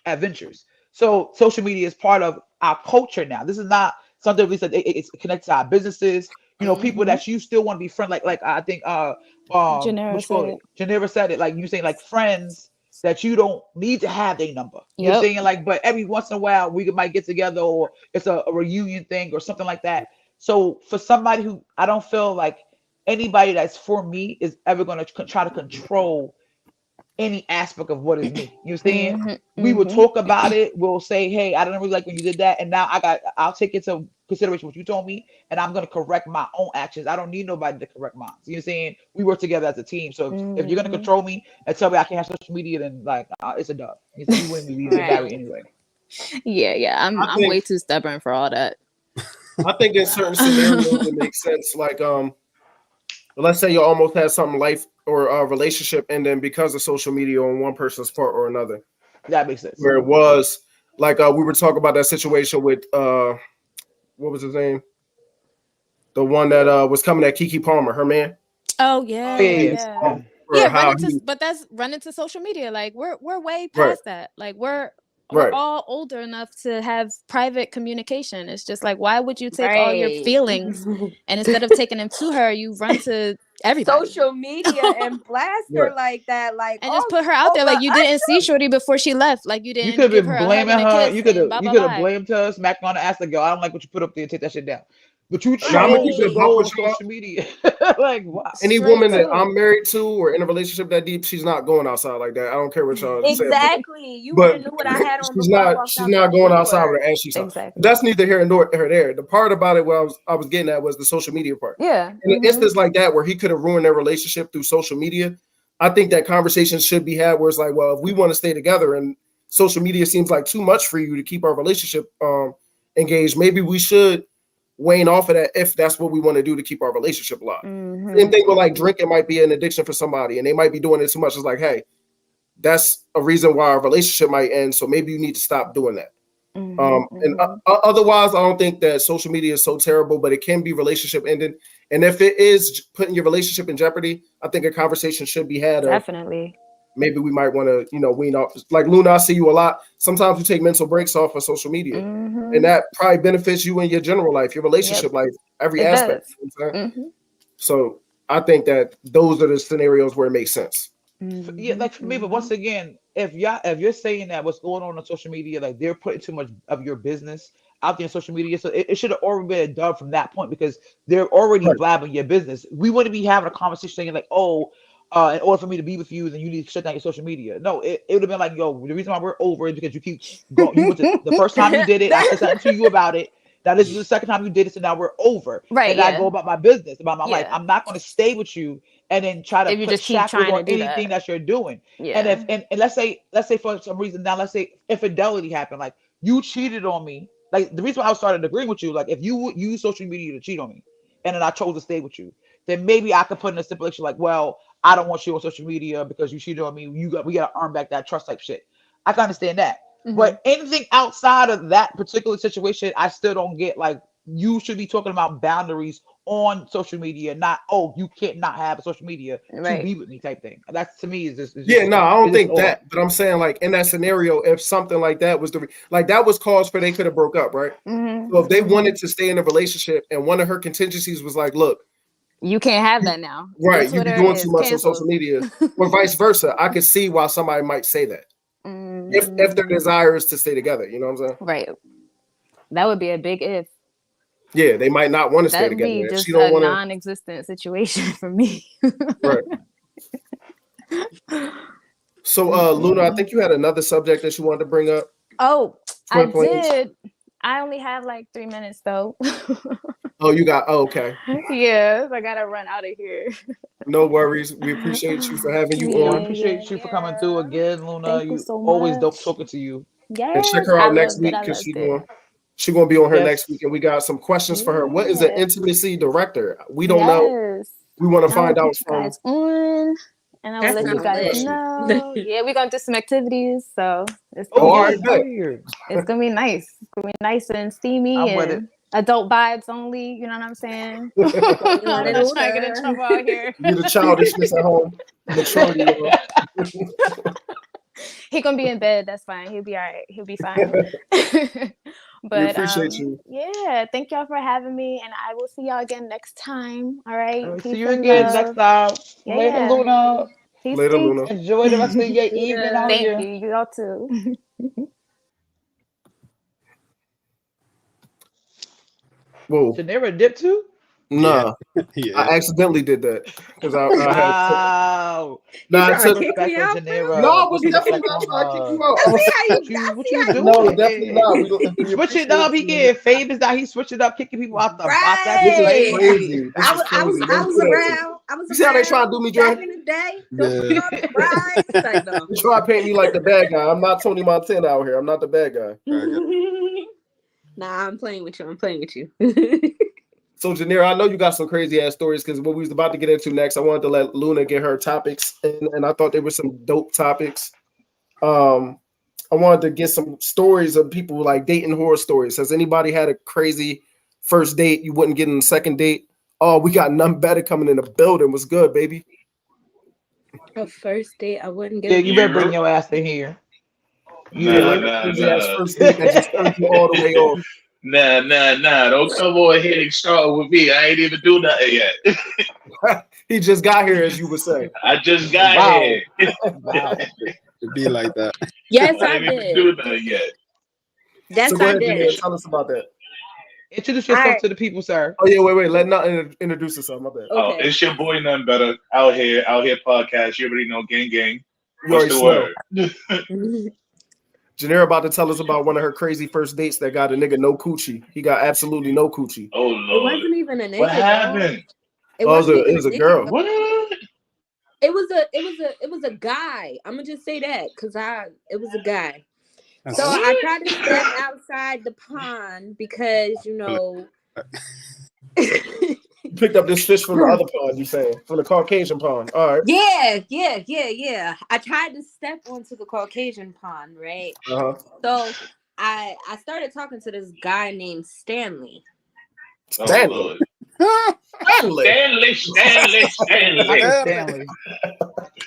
adventures. So social media is part of our culture now. This is not something we said it's connected to our businesses. People that you still want to be friends, like I think Janera said it, like you saying, like friends that you don't need to have their number. You're saying like, but every once in a while we might get together, or it's a reunion thing or something like that. So for somebody who, I don't feel like anybody that's for me is ever going to try to control any aspect of what is me. You saying? We will talk about it. We'll say, hey, I don't really like when you did that, and now I'll take into consideration what you told me, and I'm going to correct my own actions. I don't need nobody to correct mine. You know what I'm saying? We work together as a team. So if you're going to control me and tell me I can't have social media, then like it's a dub. You wouldn't be married anyway. Yeah. I'm way too stubborn for all that. I think in certain scenarios it makes sense. Like, let's say you almost had some life or a relationship, and then because of social media on one person's part or another, that makes sense. Where it was like we were talking about that situation with what was his name? The one that was coming at Keke Palmer, her man. Oh yeah. But that's running to social media. Like we're way past that. Like we're all older enough to have private communication. It's just like, why would you take all your feelings and instead of taking them to her, you run to everybody. Social media and blast her like that, like, and just put her out there like you didn't see Shorty before she left. Like you didn't. You could have been blaming her. You could have blamed her, smacked on the ass, like, yo, I don't like what you put up there. Take that shit down. But you chose to go on social media. Like, wow. Any woman that I'm married to or in a relationship that deep, she's not going outside like that. I don't care what y'all say. Exactly. You would have knew what I had on. She's not going outside with her ass cheeks. Exactly. That's neither here nor there. The part about it what I was getting at was the social media part. Yeah. In an instance like that where he could have ruined their relationship through social media, I think that conversation should be had where it's like, well, if we want to stay together and social media seems like too much for you to keep our relationship engaged, maybe we should wane off of that if that's what we want to do to keep our relationship alive. Same thing with like drinking might be an addiction for somebody and they might be doing it too much. It's like, hey, that's a reason why a relationship might end. So maybe you need to stop doing that. And otherwise, I don't think that social media is so terrible, but it can be relationship ending. And if it is putting your relationship in jeopardy, I think a conversation should be had. Definitely. Maybe we might want to, wean off. Like Luna, I see you a lot. Sometimes you take mental breaks off of social media, and that probably benefits you in your general life, your relationship life, every aspect. You know what I'm saying? So I think that those are the scenarios where it makes sense. Yeah, like for me, but once again, if you're saying that what's going on social media, like they're putting too much of your business out there on social media, so it should have already been done from that point because they're already blabbing your business. We wouldn't be having a conversation saying like, oh, in order for me to be with you, then you need to shut down your social media. No, it would have been like, yo, the reason why we're over is because you keep going. You went to, the first time you did it, I said something to you about it. Now this is the second time you did it, so now we're over. Right. And I go about my business, about my life. I'm not going to stay with you and then try to put shackles on anything that you're doing. Yeah. And if and let's say for some reason now, let's say infidelity happened, like you cheated on me. Like the reason why I started agreeing with you, like if you would use social media to cheat on me, and then I chose to stay with you, then maybe I could put in a stipulation like, well, I don't want you on social media because you cheated on me. We got to earn back that trust type shit. I can understand that. But anything outside of that particular situation, I still don't get. Like you should be talking about boundaries on social media, not you can't not have a social media to be with me type thing. That's to me is just I don't think that. But I'm saying like in that scenario, if something like that was that was cause for they could have broke up, right? So if they wanted to stay in a relationship and one of her contingencies was like, look, you can't have that now. Right, you be doing too much on social media, or vice versa. I could see why somebody might say that. If their desire is to stay together, you know what I'm saying? Right. That would be a big if. Yeah, they might not want to stay together. That'd be just a non-existent situation for me. Right. So, Luna, I think you had another subject that you wanted to bring up. Oh, I did. I only have like 3 minutes though. Okay. Yes, I gotta run out of here. No worries. We appreciate you for having you on. I appreciate you for coming through again, Luna. Thank you so always much. dope talking to you. Yes, and check her out next week because she's gonna be on her next week, and we got some questions for her. What is an intimacy director? We don't know. We want to find out from. And I will let you guys know. Yeah, we're gonna do some activities, so it's gonna be nice. It's gonna be nice and steamy and adult vibes only. You know what I'm saying? I'm not trying to get in trouble out here. You're the childishness at home. He gonna be in bed. That's fine. He'll be all right. He'll be fine. But we appreciate you. Yeah, thank y'all for having me, and I will see y'all again next time. All right. See you again next time. Yeah. Later, Luna. Later, Luna. Enjoy the rest of your evening out here. Thank you. You all too. Whoa. Janera dip too? Nah, I accidentally did that because I had. Nah, I took Janera. No, I was definitely not trying to kick you out. What you doing? No, definitely not. Switch it up. He getting famous now. He switched it up, kicking people out the box. This is crazy. I was around. You see how they trying to do me, Dre? Back in the day. They try to paint me like the bad guy. I'm not Tony Montana out here. I'm not the bad guy. Nah, I'm playing with you. So, Janira, I know you got some crazy ass stories because what we was about to get into next, I wanted to let Luna get her topics, and I thought they were some dope topics. I wanted to get some stories of people like dating horror stories. Has anybody had a crazy first date you wouldn't get in the second date? Oh, we got none better coming in the building. What's good, baby? A first date I wouldn't get. Yeah, you better bring your ass in here. First date that just turned you all the way off. Nah. Don't come on here and start with me. I ain't even do nothing yet. He just got here, as you would say. I just got here. Wow. To be like that. Yes, I didn't did. even do nothing yet. Yes, so go ahead, I did. Tell us about that. Introduce yourself to the people, sir. Oh yeah, wait. Let nothing introduce yourself. My bad. Oh, it's your boy, none better. Out here podcast. You already know, gang. What's the word? Janira about to tell us about one of her crazy first dates that got a nigga no coochie. He got absolutely no coochie. Oh Lord. It wasn't even a nigga. What happened? It was a girl. What? It was a guy. I'm gonna just say that because it was a guy. So I tried to step outside the pond because picked up this fish from the other pond, you saying? From the Caucasian pond. All right. Yeah. I tried to step onto the Caucasian pond, right? Uh-huh. So I started talking to this guy named Stanley. Stanley. Stanley.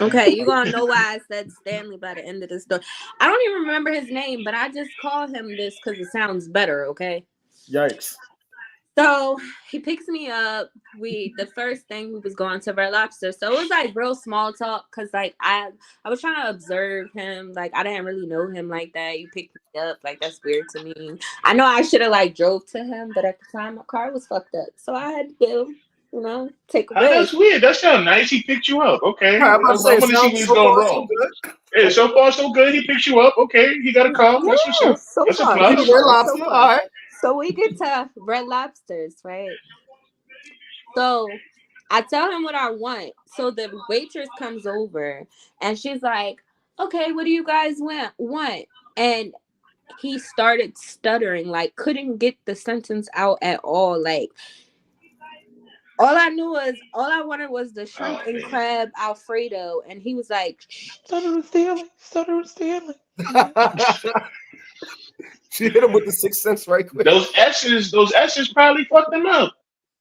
Okay, you're gonna know why I said Stanley by the end of this story. I don't even remember his name, but I just call him this because it sounds better, okay? Yikes. So he picks me up. The first thing we was going to Red Lobster. So it was like real small talk because like I was trying to observe him. Like I didn't really know him like that. You picked me up, like that's weird to me. I know I should have like drove to him, but at the time my car was fucked up. So I had to go, take a break. That's weird. That sounds nice. He picked you up. Okay. I'm about to say, see what's going wrong. Yeah, so far so good. He picks you up. Okay. He got a car. That's what's up. So That's far. a plus. Red Lobster. All right. So we get to Red Lobsters, right? So I tell him what I want. So the waitress comes over and she's like, okay, what do you guys want? And he started stuttering, like couldn't get the sentence out at all. Like all I wanted was the shrimp and crab Alfredo. And he was like, Stutter Stanley. She hit him with the 6 cents right quick. Those S's probably fucked him up.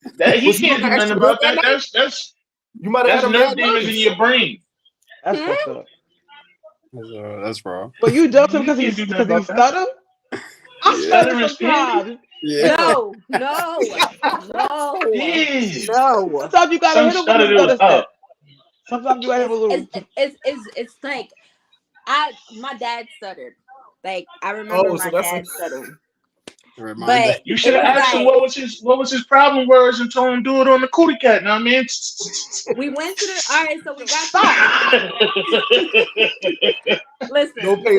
He can't do nothing about that. That's you might have had nerve damage in your brain. That's fucked up. That's wrong. But you dumped him because he stuttered? I'm stuttering sometimes. Yeah. No. Sometimes you gotta hit him with a stutter. Sometimes you gotta hit him with a little. It's like my dad stuttered. Like I remember my dad stuttered. But you should have asked him what was his problem words and told him do it on the cootie cat. Know what I mean? We went to so we got listen. We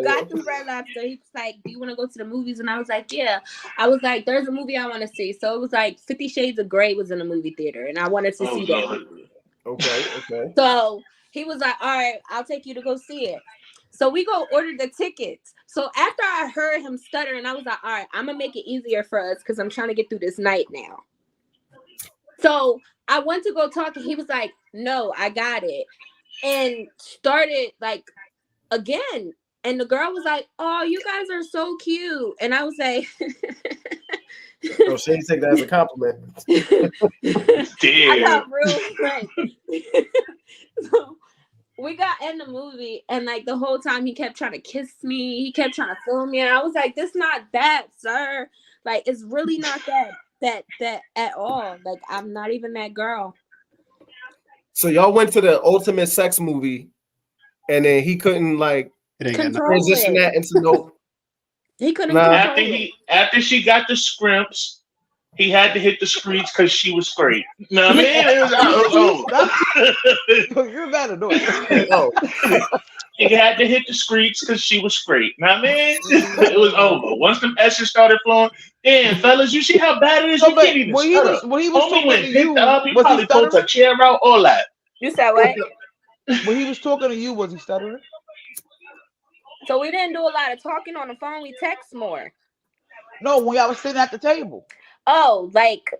got through Red Lobster. He was like, "Do you want to go to the movies?" And I was like, "Yeah." I was like, "There's a movie I want to see." So it was like 50 Shades of Grey was in a movie theater, and I wanted to see that movie. Okay. So he was like, "All right, I'll take you to go see it." So we go order the tickets. So after I heard him stuttering, I was like, all right, I'm going to make it easier for us because I'm trying to get through this night now. So I went to go talk and he was like, no, I got it. And started like again. And the girl was like, oh, you guys are so cute. And I was like, oh, she didn't take that as a compliment. Damn. I got real friends. So we got in the movie and like the whole time he kept trying to kiss me. He kept trying to film me. And I was like, this not that, sir. Like, it's really not that at all. Like, I'm not even that girl. So y'all went to the ultimate sex movie and then he couldn't like transition that into no. He couldn't control it. After she got the scrimps, he had to hit the streets because she was straight. No, man, it was You're bad at doing it. Oh. He had to hit the streets because she was straight. Now, man, it was over. Once them S's started flowing, damn, fellas, you see how bad it is? You can't even when he was talking to you, he probably pulled her chair out, all that. You said what? When he was talking to you, was he stuttering? So we didn't do a lot of talking on the phone. We text more. No, when y'all was sitting at the table. Oh, like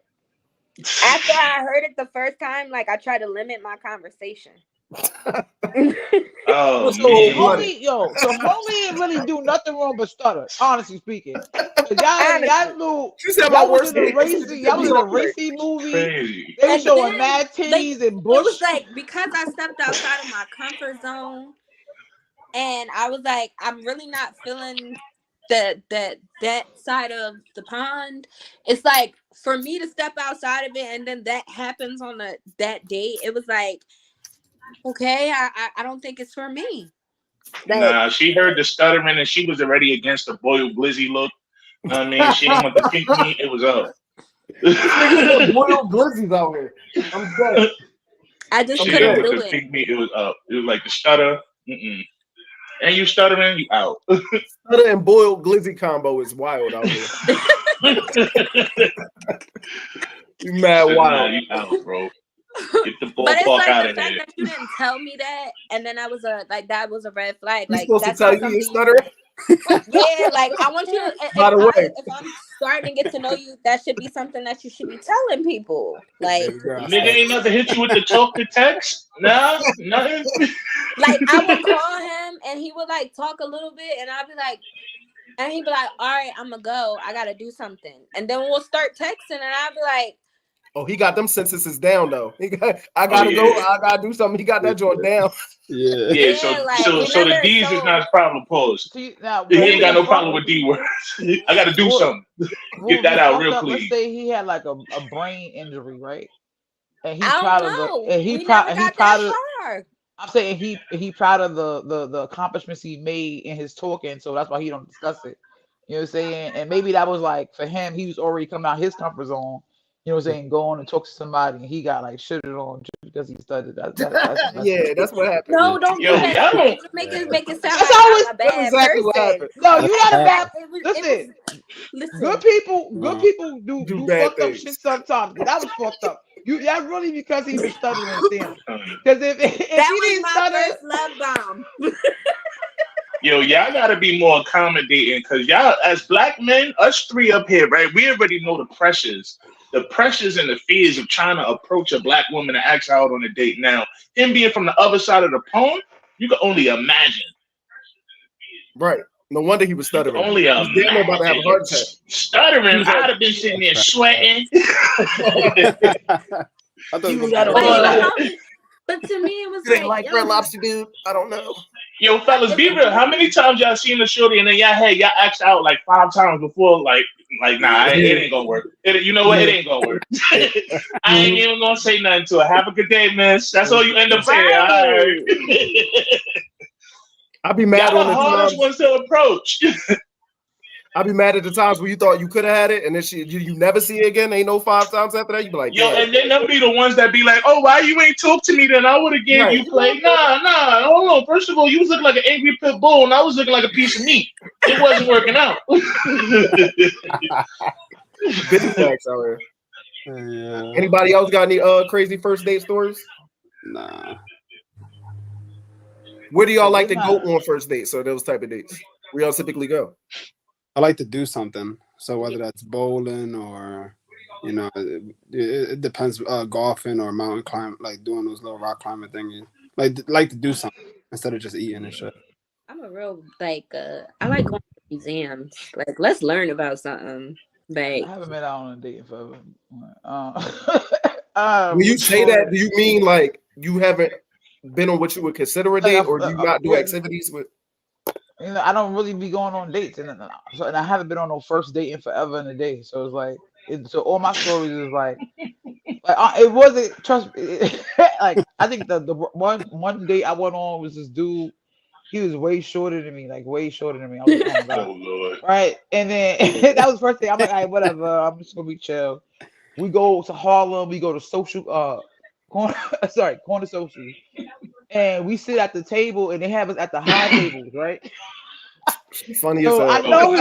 after I heard it the first time, like I tried to limit my conversation. Oh, so homie didn't really do nothing wrong but stutter, honestly speaking. Y'all was in a racy movie. Crazy. They were showing mad titties and bush. It was like because I stepped outside of my comfort zone and I was like, I'm really not feeling that side of the pond. It's like for me to step outside of it and then that happens on that date, it was like, okay, I don't think it's for me. Like, nah, she heard the stuttering and she was already against the boiled glizzy look. I mean, she didn't want to pick me. It was up. Boiled glizzies out here. I'm good. I just couldn't do it. Pick me, it was up. It was like the stutter. And you stuttering, you out. Stutter and boiled glizzy combo is wild out here. You mad wild. You out, bro. Get the but it's like out the of fact there. that you didn't tell me that, and then I was that was a red flag. You Like supposed that's to tell you stuttering? Yeah, like I want you to. By the way, If I'm starting to get to know you, that should be something that you should be telling people. Like, nigga ain't never hit you with the talk to text? No, nothing. like I would call him and he would like talk a little bit, and I'd be like, and he'd be like, "All right, I'm gonna go. I gotta do something," and then we'll start texting, and I'd be like. oh, he got them sentences down though. I gotta go. I gotta do something. He got that joint down. Yeah. Yeah, so the D's is not his problem. Pause. See, now, He ain't got no problem with D words. I got to do something. Get that out real quick. Let's say he had like a brain injury, right? And I don't know. He proud of. I'm saying he proud of the accomplishments he made in his talking, so that's why he don't discuss it. You know what I'm saying? And maybe that was like for him, he was already coming out his comfort zone. You know what I'm saying? Going and talk to somebody, and he got like shitted on just because he studied. That's yeah, that's what happened. No, don't do that. Make it sound that's like always I'm a bad exactly what person. happened. No, you not a bad. Listen. Good people do bad fucked up things. shit sometimes. That was fucked up. That really because he was studying and standing. Because if That he was didn't my study, first love bomb. Yo, y'all gotta be more accommodating because y'all, as black men, us three up here, right? We already know the pressures and the fears of trying to approach a black woman and ask her out on a date. Now, him being from the other side of the pond, you can only imagine. Right. No wonder he was stuttering. Only He's damn near about to have a heart attack. Stuttering, I'd have been sitting there sweating. I thought Even it got was But to me, it was It ain't like Red Lobster, dude. I don't know. Yo, fellas, be real. How many times y'all seen the shorty and then y'all asked out like 5 times before? Like nah, it ain't gonna work. You know what? It ain't gonna work. I ain't even gonna say nothing to her. Have a good day, miss. That's all you end up saying. All right. I'd be mad y'all on the the hardest times. ones to approach. I'd be mad at the times where you thought you could have had it, and then you never see it again. Ain't no 5 times after that. You be like, yo, damn. and then they'll be the ones that be like, "Oh, why you ain't talk to me? Then I would have gave you play." Nah. Hold on. First of all, you was looking like an angry pit bull, and I was looking like a piece of meat. It wasn't working out. Big facts out here. Yeah. Anybody else got any crazy first date stories? Nah. Where do y'all like to go on first dates? So those type of dates, where y'all typically go? I like to do something. So whether that's bowling or, it depends. Golfing or mountain climbing, like doing those little rock climbing thingies. Like to do something instead of just eating and shit. I'm a real I like going to museums. Like, let's learn about something. I haven't been out on a date in forever. When you say that, do you mean like you haven't been on what you would consider a date, or do you not do activities with? I don't really be going on dates, and I haven't been on no first date in forever and a day. So it's like, so all my stories is like it wasn't. Trust me, like I think the one date I went on was this dude. He was way shorter than me, like way shorter than me. I was like, oh my God. Oh Lord. Right, and then that was the first thing. I'm like, all right, whatever. I'm just gonna be chill. We go to Harlem. We go to corner social, and we sit at the table, and they have us at the high tables, right? Funny So as hell. I know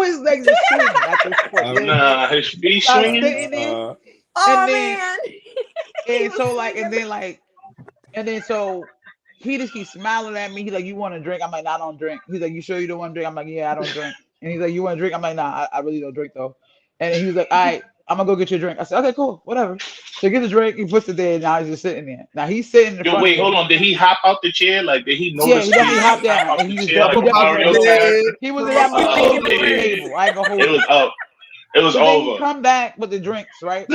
his legs is swinging at this point. Nah, his feet So I'm swinging. sitting there, Man. and so he just keeps smiling at me. He's like, "You want to drink?" I'm like, "Nah, I don't drink." He's like, "You sure you don't want to drink?" I'm like, "Yeah, I don't drink." And he's like, "You want to drink?" I'm like, "Nah, I really don't drink though." And he was like, "All right, I'm gonna go get you a drink." I said, "Okay, cool, whatever." So he gets a drink, he puts it there, and now he's just sitting there. Now he's sitting in the front. Wait, hold on. Did he hop out the chair? Like, did he notice? Yeah, he hopped down. And he was Mario Kart. He was at my table. I ain't gonna hold it. Was up. It was so over. Then you come back with the drinks, right?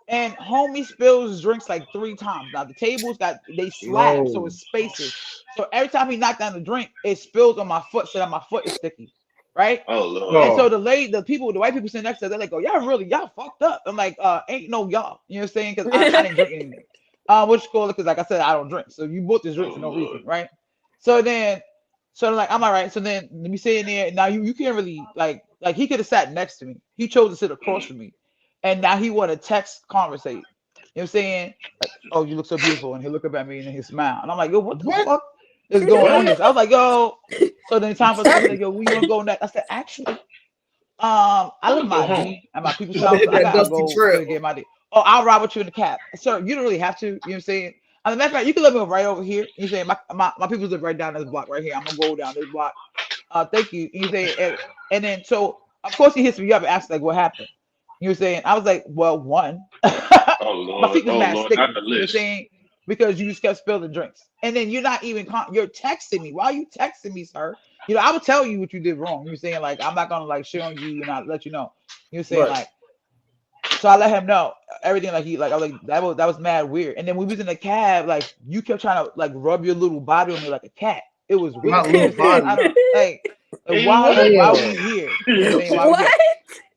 And homie spills his drinks like 3 times. Now the tables they slab, so it's spaces. So every time he knocked down the drink, it spills on my foot, so that my foot is sticky. Right? Oh Lord. And so the white people sitting next to them, they're like, "Oh, y'all fucked up." I'm like, ain't no y'all. You know what I'm saying? Because I didn't drink anything. Which is cool because like I said, I don't drink. So you bought this drink for no reason, right? So like I'm all right. So then let me sit in there. Now you can't really like he could have sat next to me. He chose to sit across from me. And now he want to text conversate. You know what I'm saying? Like, "Oh, you look so beautiful." And he'll look up at me and he smile. And I'm like, "Yo, what the fuck is going on here?" So I was like, "Yo." So then time for the like, "Yo, we gonna go next?" I said, "Actually, I live in my D and my people's house. So I gotta go to get my D. Oh, I'll ride with you in the cab." "Sir, you don't really have to." You know what I'm saying? As a matter of fact, you can live right over here. You say my people live right down this block right here. I'm gonna go down this block. Thank you. You say, and then so of course he hits me up and asks like, what happened? You're saying, I was like, well, one, Oh Lord, my feet was mad Lord, sticky. not the You're list. saying because you just kept spilling drinks, and then you're not even you're texting me. Why are you texting me, sir? You know, I would tell you what you did wrong. You're saying like I'm not gonna like shit on you and not let you know. You're saying Right. like, so I let him know everything. Like I was like that was mad weird. And then we was in the cab, like you kept trying to like rub your little body on me like a cat. It was weird. My little body. I don't like Hey, why what? we here? You know what I'm saying? Why we here? What?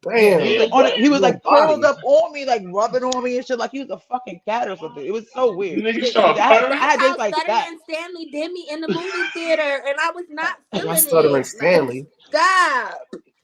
Yeah, Damn. he was like Little curled body. up on me, like rubbing on me and shit, like he was a fucking cat or something. It was so weird. Nigga Th- start I purring. had That's this how like Stutter that. and Stanley did me in the movie theater, and I was not My feeling stuttering it. Stanley. Stop.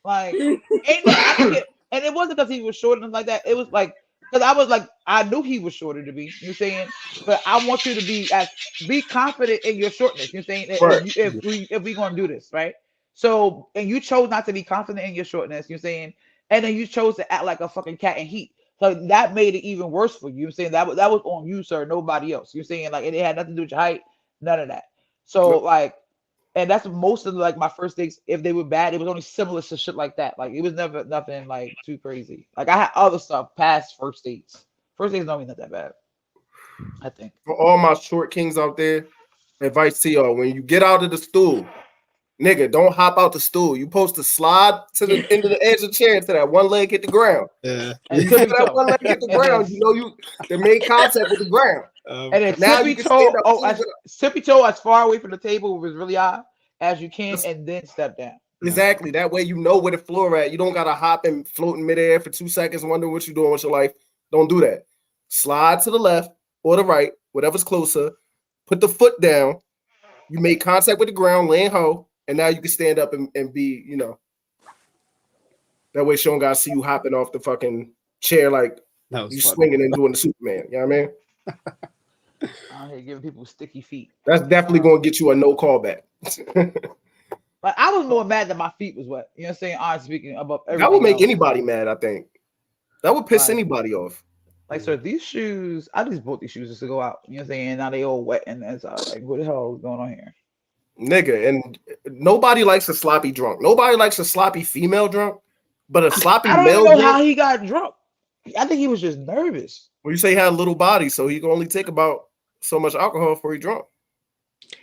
Like, ain't no, I didn't get, and it wasn't because he was short and like that. It was like because I was like I knew he was shorter to be. You know saying, but I want you to be confident in your shortness. You know saying Right. if we gonna do this right. So and you chose not to be confident in your shortness. You know saying, and then you chose to act like a fucking cat in heat. So that made it even worse for you. You know saying that was on you, sir. Nobody else. You're saying like it had nothing to do with your height. None of that. So like. And that's most of like my first dates. If they were bad, it was only similar to shit like that. Like it was never nothing like too crazy. Like I had other stuff past first dates. First dates don't mean not that bad. I think. For all my short kings out there, advice to y'all: when you get out of the stool, nigga, don't hop out the stool. You supposed to slide to the end of the edge of the chair to that one leg hit the ground. Yeah. And Because tippy that toe. one leg hit the And then- ground, you know they made contact with the ground. And then Now tippy you can stand toe. up. Oh, tippy toe as far away from the table was really high as you can, and then step down. Exactly. That way you know where the floor at. You don't gotta hop and float in midair for 2 seconds, wondering what you're doing with your life. Don't do that. Slide to the left or the right, whatever's closer. Put the foot down. You make contact with the ground, laying ho, and now you can stand up and be, you know. That way she don't gotta see you hopping off the fucking chair like you swinging and doing the Superman. You know what I mean? Out here giving people sticky feet. That's definitely gonna get you a no callback. Like I was more mad that my feet was wet. You know what I'm saying? Honestly speaking, about everything. That would make else. anybody mad, I think. That would piss Right. anybody off. Like, so these shoes, I just bought these shoes just to go out. You know what I'm saying? Now they all wet and it's like, what the hell is going on here? Nigga, and nobody likes a sloppy drunk. Nobody likes a sloppy female drunk, but a sloppy I don't male even know drunk. how he got drunk. I think he was just nervous. Well, you say he had a little body, so he can only take about so much alcohol before he drunk.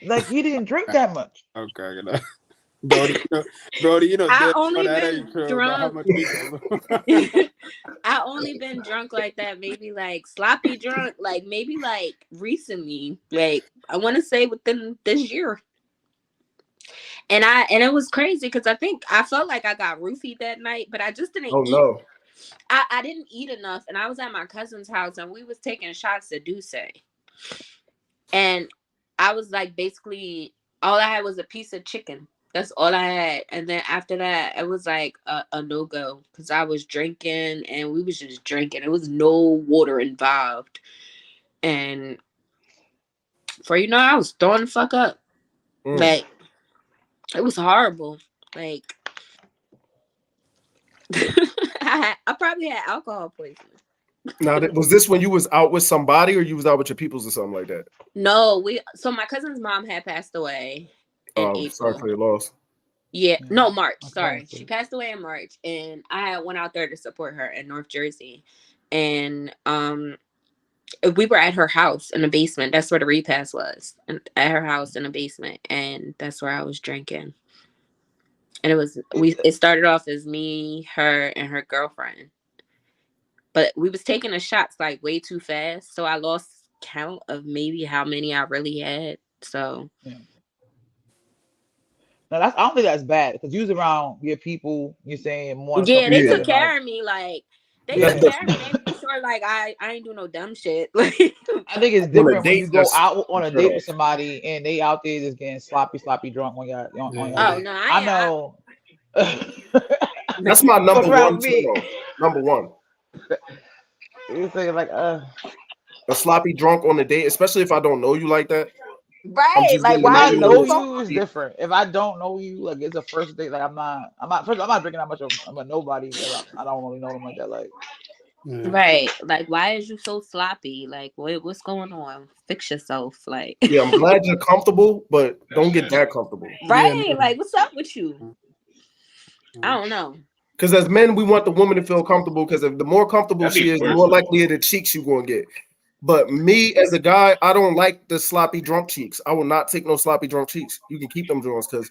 Like he didn't drink that much. Okay, good. Brody, you know, I that only that been ain't true about how drunk. much we I only been drunk like that, maybe like sloppy drunk, like maybe like recently, like I want to say within this year. And it was crazy because I felt like I got roofied that night, but I just didn't Oh eat. no. I didn't eat enough, and I was at my cousin's house, and we was taking shots of Douce, and I was like, basically, all I had was a piece of chicken. That's all I had, and then after that, it was like a no go because I was drinking, and we was just drinking. There was no water involved, and I was throwing the fuck up. Like it was horrible. Like I probably had alcohol poisoning. Now, was this when you was out with somebody, or you was out with your peoples or something like that? No, so my cousin's mom had passed away in April. Sorry for your loss. Yeah, no, March. Sorry, she passed away in March, and I went out there to support her in North Jersey, and we were at her house in the basement. That's where the repast was, and at her house in the basement, and that's where I was drinking. And it started off as me, her, and her girlfriend. But we was taking the shots like way too fast. So I lost count of maybe how many I really had. So yeah. Now I don't think that's bad because you was around your people, you're saying more. Yeah, they took care of me. Like they took care of me. They made sure like I ain't do no dumb shit. Like I think it's different when you go out on a date with somebody and they out there just getting sloppy drunk when y'all on your oh date. no, I know. That's my number one. Number one. You say like a sloppy drunk on a date, especially if I don't know you like that. Right, like why I know you is different. If I don't know you, like it's a first date, like I'm not drinking that much of I'm a nobody. I don't really know them like that. Like Right. Like, why is you so sloppy? Like, what's going on? Fix yourself. Like, Yeah, I'm glad you're comfortable, but don't get that comfortable. right. Yeah, Like, what's up with you? I don't know. Because as men, we want the woman to feel comfortable. Because if the more comfortable That'd be she is, the worse. more likely the cheeks you're gonna get. But me as a guy, I don't like the sloppy drunk cheeks. I will not take no sloppy drunk cheeks. You can keep them drawers because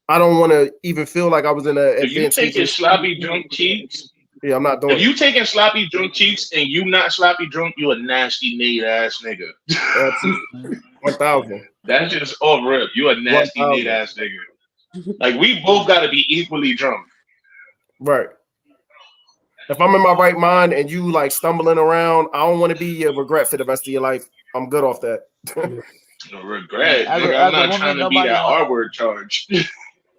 I don't want to even feel like I was in an If you advanced stage. taking sloppy drunk cheeks, Yeah, I'm not doing if you taking sloppy drunk cheeks and you not sloppy drunk, you a nasty nade ass nigga. it. 1,000. That's just off rip. You a nasty 1,000. nade ass nigga. Like we both got to be equally drunk. Right. If I'm in my right mind and you like stumbling around, I don't want to be your regret for the rest of your life. I'm good off that. No regret. As Nigga, a I'm not woman, trying to be nobody that on- R word charge.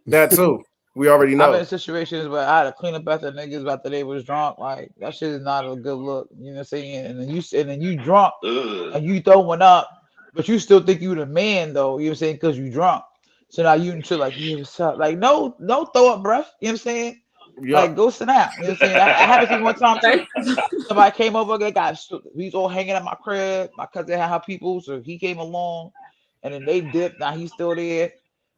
That too. We already I've been know. in situations where I had to clean up after niggas after they was drunk. Like that shit is not a good look. You know what I'm saying? And then you drunk Ugh. and you throwing up, but you still think you the man though. You know what I'm saying? Because you drunk. So now you into like, yeah, what's up? Like no throw up breath. You know what I'm saying? Yeah. Like go sit down. You know what I'm saying? That happened to me one time too. Somebody came over, they got we was all hanging at my crib. My cousin had her people, so he came along, and then they dipped. Now he's still there.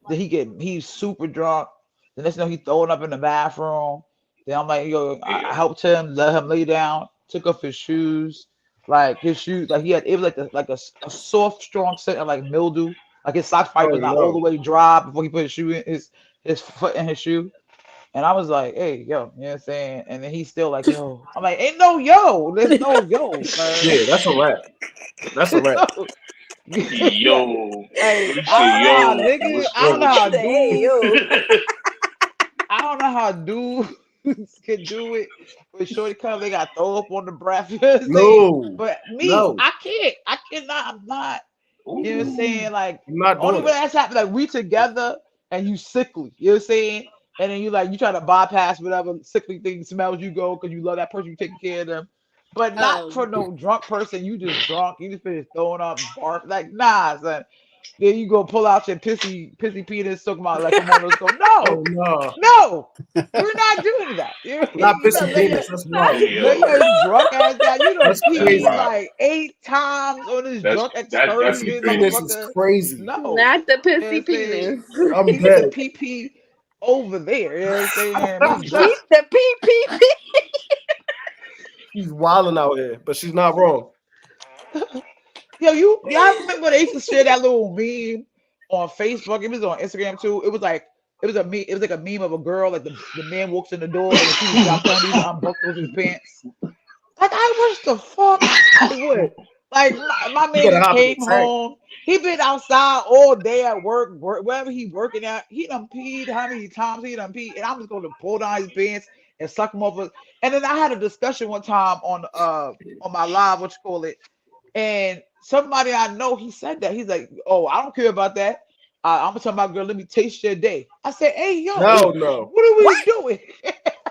Then he's super drunk. The next thing you know, he throwing up in the bathroom. Then I'm like, yo, I helped him, let him lay down, took off his shoes. Like his shoes, like he had it was like a soft, strong scent of like mildew. Like his socks probably was not all the way dry before he put his shoe in his foot in his shoe. And I was like, hey, yo, you know what I'm saying? And then he's still like, yo. I'm like, ain't no yo. There's no yo. Yeah, that's a wrap. That's a wrap. Yo. Hey, You I say, don't know, yo. nigga. I don't know how Hey, dudes. I don't know how dudes can do it. When shorty come, they got throw up on the breath. You know what I'm saying? No. But me, No. I can't. I cannot. I'm not. You know what I'm saying? Like I'm not only doing when it. that's happened, like we together and you sickly. You know what I'm saying? And then you try to bypass whatever sickly thing smells you go because you love that person, you taking care of them. But not for no drunk person. You just drunk. You just finished throwing up, barf. Like nah, son. Then you go pull out your pissy penis, talking about like, come on, let's go. Oh No, no. no, we're not doing that. Not You pissy know, penis. That's wild. let your drunk ass down. You done That's peed crazy. like 8 times on this drunk That's excursion, crazy. Penis is motherfucker. crazy. No, Not the you know what pissy I'm saying? penis. I'm Keep dead. the PP over there. You know what I'm saying? We Keep drunk. the PPP. She's wilding out here, but she's not wrong. Yo, y'all remember they used to share that little meme on Facebook? It was on Instagram too. It was like a meme. It was like a meme of a girl, like the man walks in the door and she just dropped down these unbuckles his pants. Like I wish the fuck I would. Like my You gotta man hop in came the tank. home. He been outside all day at work, wherever he working at. He done peed how many times he done peed, and I'm just gonna pull down his pants and suck him over. And then I had a discussion one time on my live, what you call it, and somebody I know, he said that. He's like, oh, I don't care about that. I'm gonna tell my girl, let me taste your day. I said, hey, yo, No. what are we doing?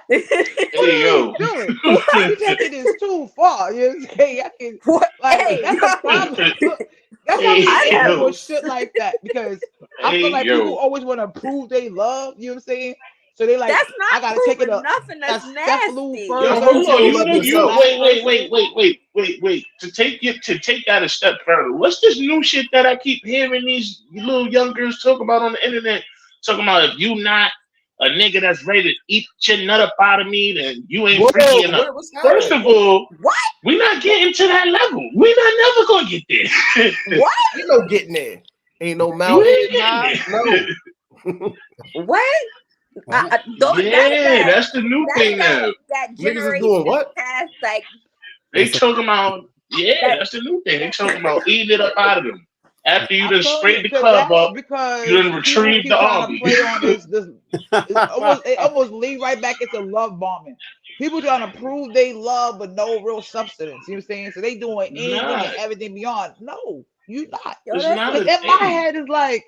Hey, yo. Doing? You taking this too far. You know what I'm saying? I can, like, Hey, that's a problem. That's why Hey, I yo. do shit like that, because I feel Hey, like yo. people always want to prove they love. You know what I'm saying? So they like, that's not I gotta take it proving up. nothing. That's Step Lou nasty. first. Yo, Some hold people on. love You themselves. wait. To take that a step further, what's this new shit that I keep hearing these little young girls talk about on the internet? Talking about if you not a nigga that's ready to eat your nut up out of me, then you ain't freaky enough. What's First happening? of all, What? we not getting to that level. We not never gonna get there. What? Ain't no getting there. Ain't no You mountain ain't high. getting No. What? Yeah, that's the new thing now. That Niggas is generation doing what? past, like They talking about, that. that's the new thing. They talking about eating it up out of them. After you I done told sprayed you the club up, because you done people retrieved keep the trying army. to play on this. It almost lead right back into love bombing. People trying to prove they love, but no real substance. You know what I'm saying? So they doing anything Nah, and everything beyond. No, you not. Yo, it's that's not Because a in my thing. head is like,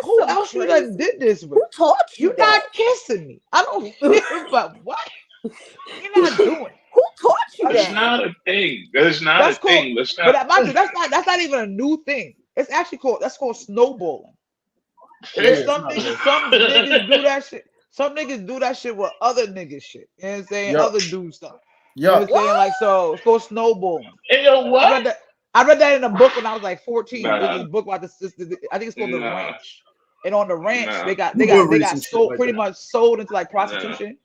who some else you crazy. done did this with? Who taught you You that? not kissing me. I don't care, but what? You're not doing it. Who taught you It's that? not a thing. That's not That's a cool. thing. Let's But not. mind you, that's not even a new thing. It's actually called snowballing. And Yeah, some niggas do that shit. Some niggas do that shit with other niggas shit. You know what I'm saying? Yup. Other dude stuff. You know Yeah. what I'm saying? Like, so it's called snowballing. Hey, yo, I what? read that. I read that in a book when I was like 14. It was Nah, this book about this. I think it's called The nah, Ranch. And on the ranch, nah, they We'll got they read got some shit sold like pretty that. much sold into like nah, prostitution.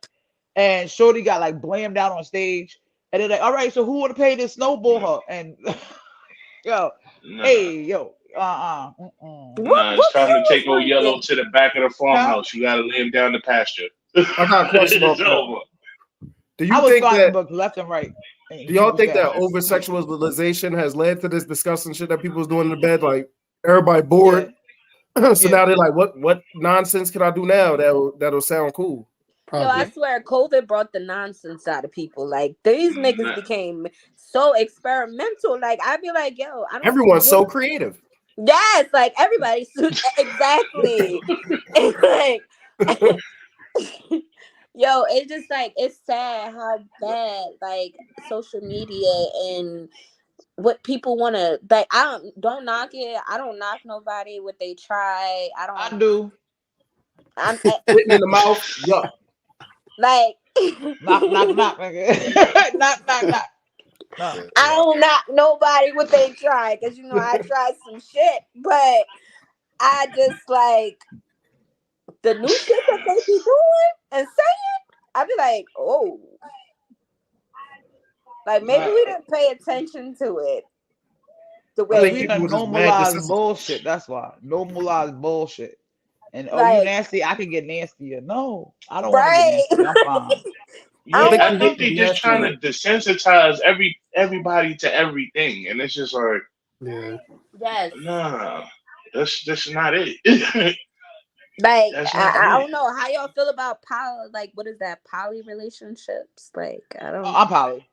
And Shorty got like blamed out on stage. And they're like, all right, so who would have paid this snowball nah, her? And yo, nah. hey, yo, Nah, it's What time to you take was old yellow reading? to the back of the huh? farmhouse. You gotta lay him down the pasture. I got a question off It's that. over. Do I you was think finding that? books left and right. And Do y'all people think that scandalous. over sexualization has led to this disgusting shit that people's doing in the bed? Like everybody Yeah, bored, so yeah, now they're like, "What nonsense can I do now that'll sound cool?" Yo, I Probably. yeah. swear COVID brought the nonsense out of people. Like these niggas Nah. became so experimental. Like I'd be like, yo, I don't Everyone's what so creative. yes, like everybody exactly. Like yo, it's just like it's sad how bad like social media and what people want to like. I don't knock it. I don't knock nobody what they try. I I don't. do. I'm Spitting in the mouth. Yuck. like Knock, knock, knock, nigga. Knock, knock, knock. No. Yeah. I don't knock nobody what they try because you know I tried some shit, but I just like the new shit that they be doing and saying. I be like, oh, like maybe we didn't pay attention to it the I Because think we way people done were just mad normalize desensitized. bullshit. That's why. Normalize bullshit. And oh, you like nasty, I can get nastier. No, I don't want to get right. nasty. I'm fine. I I Yeah, don't think I want people think no. they are just nasty. trying to desensitize everybody to everything, and it's just like, Yeah. Yes. nah, that's not it. Like That's not I it. don't know how y'all feel about poly. Like what is that poly relationships? Like I Oh, don't. I'm poly.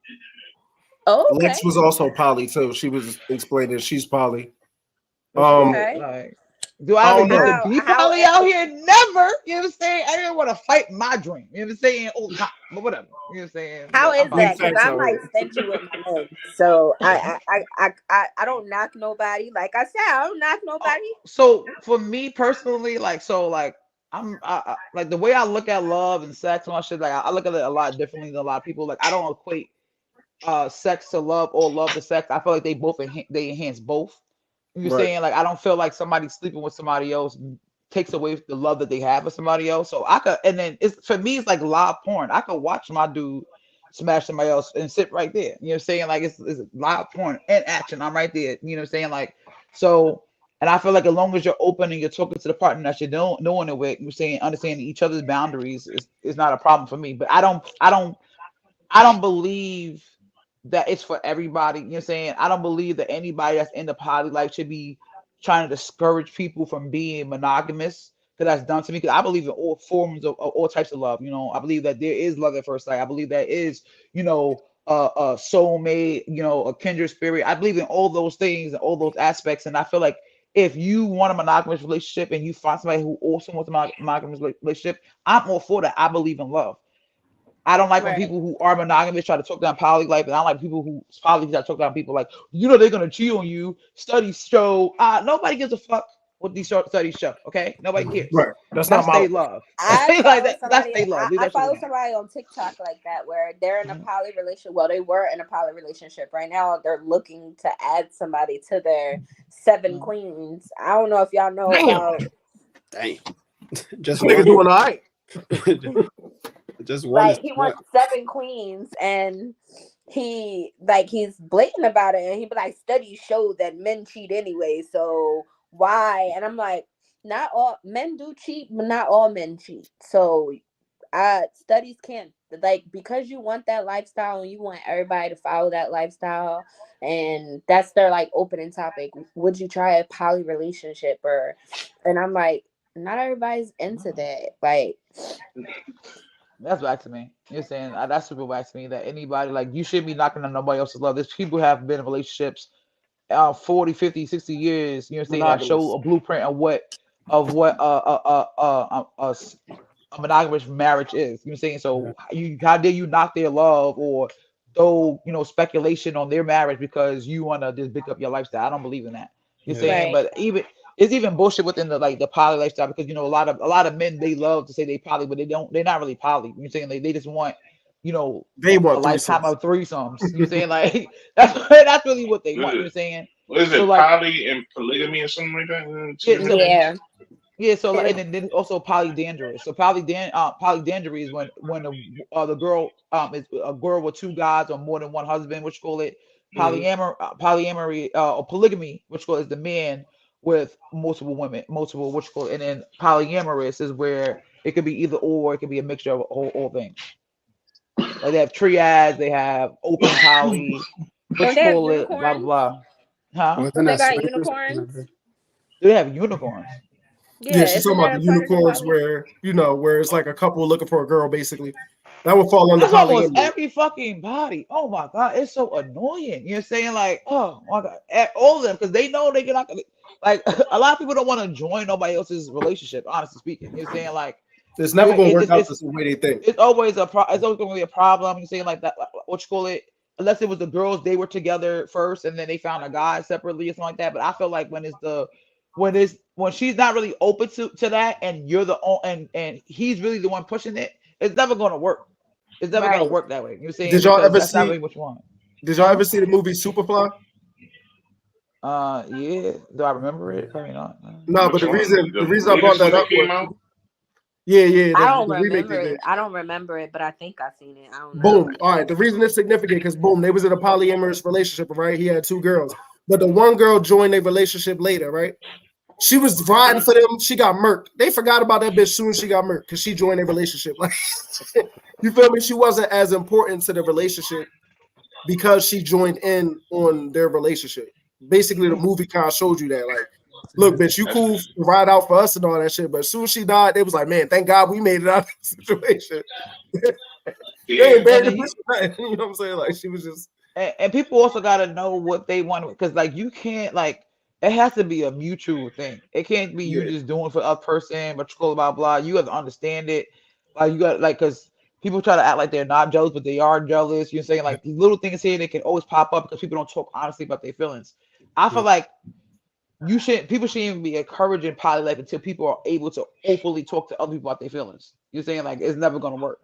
Oh, okay. Lex was also poly too. She was explaining she's poly. What's wrong with Okay. like? Do I I ever don't get to know. be How poly out here? Never. You know what I'm saying? I didn't want to fight my dream. You know what I'm saying? All the time. But whatever. You know what I'm saying? how But I'm is poly. Big that? Because facts I'm out like here. stingy with my men, so I don't knock nobody. Like I said, I don't knock nobody. So for me personally, like so, like like the way I look at love and sex and all that shit. Like I look at it a lot differently than a lot of people. Like I don't equate sex to love or love to sex. I feel like they both they enhance both. You're Right. saying like I don't feel like somebody sleeping with somebody else takes away the love that they have with somebody else. So I could, and then it's for me, it's like live porn. I could watch my dude smash somebody else and sit right there. You know what I'm saying? Like it's live porn and action. I'm right there. You know what I'm saying? Like so. And I feel like as long as you're open and you're talking to the partner that you're knowing it with, you're saying understanding each other's boundaries is not a problem for me. But I don't believe that it's for everybody. You know what I'm saying? I don't believe that anybody that's in the poly life should be trying to discourage people from being monogamous because that's done to me. Because I believe in all forms of all types of love. You know, I believe that there is love at first sight. I believe that is, a soulmate, a kindred spirit. I believe in all those things and all those aspects. And I feel like if you want a monogamous relationship and you find somebody who also wants a monogamous relationship, I'm all for that. I believe in love. I don't like when Right. people who are monogamous try to talk down poly life, and I don't like people who poly try to talk down people like, they're gonna cheat on you. Studies show, nobody gives a fuck what these studies show. Okay, nobody cares. Right. That's not That's my. they love. I Like follow that. That's somebody. they love. Leave I that shit follow alone. somebody on TikTok like that where they're in a Mhm. poly relationship. Well, they were in a poly relationship. Right now, they're looking to add somebody to their 7 Mhm. queens. I don't know if y'all know Damn. about Damn. Just Nigga one. doing all right. Just one is like he what? wants 7 queens and he's blatant about it and he be like studies show that men cheat anyway, so why? And I'm like, not all men do cheat, but not all men cheat. So studies can't, like, because you want that lifestyle and you want everybody to follow that lifestyle and that's their like opening topic, would you try a poly relationship? Or and I'm like, not everybody's into that. Like That's back to me. You're saying that's super back to me that anybody like you shouldn't be knocking on nobody else's love. There's people who have been in relationships 40, 50, 60 years, saying that show Monogamous. a blueprint of what a monogamous marriage is. You know what I'm saying? Yeah. So how dare you knock their love or throw, speculation on their marriage because you want to just pick up your lifestyle. I don't believe in that. You're Yeah. saying, right. but it's even bullshit within the poly lifestyle because a lot of men they love to say they poly, but they're not really poly. You're saying they just want they a want lifetime threesomes. of threesomes. You know what I'm saying? Like that's really what they want. You know what I'm saying? What is it? So, like, poly and polygamy or something like that? Yeah, Yeah. yeah. So like, and then also polyandrous. So polyandry is when the girl is a girl with two guys or more than one husband, which call it polyamory or polygamy, which call is the man with multiple women, multiple which call, and then polyamorous is where it could be either or, it could be a mixture of all things. Like they have triads, they have open poly, which they have call it blah blah unicorns? blah. Huh? Wasn't They that got swingers? unicorns? They have unicorns. Yeah, she's Isn't talking about that the a part of the unicorns poly? where it's like a couple looking for a girl, basically. That would fall under That's almost polyamory. every fucking body. Oh my god, it's so annoying. You're saying like, oh my god, all of them because they know they cannot. Like a lot of people don't want to join nobody else's relationship. Honestly speaking, you're saying like It's never going to work out it's the way they think. it's always it's always going to be a problem. You're saying like that. What you call it? Unless it was the girls, they were together first and then they found a guy separately or something like that. But I feel like when she's not really open to that and you're and he's really the one pushing it, it's never going to work. It's never going to work that way. You're saying Did y'all ever that's not see? really what you want. Did y'all ever see the movie Superfly? Yeah. Do I remember it? Probably not. No, but the reason I brought latest that one up came was out? yeah, I don't the remake remember they it. did. I don't remember it, but I think I've seen it. I don't know. Boom. All right. The reason it's significant because boom, they was in a polyamorous relationship, right? He had two girls, but the one girl joined their relationship later, right? She was riding for them. She got murked. They forgot about that bitch soon as she got murked because she joined their relationship. Like, you feel me? She wasn't as important to the relationship because she joined in on their relationship. Basically, the movie kind of showed you that. Like, look, bitch, you cool to ride out for us and all that shit. But as soon as she died, they was like, man, thank God we made it out of the situation. They ain't buried the bitch. You know what I'm saying? Like, she was just. And people also got to know what they want because, like, you can't like. It has to be a mutual thing. It can't be you just doing for a person, but blah blah blah. You have to understand it. Like you got because people try to act like they're not jealous, but they are jealous. You're saying like these little things here they can always pop up because people don't talk honestly about their feelings. I feel like people shouldn't even be encouraging poly life until people are able to openly talk to other people about their feelings. You're saying like it's never gonna work.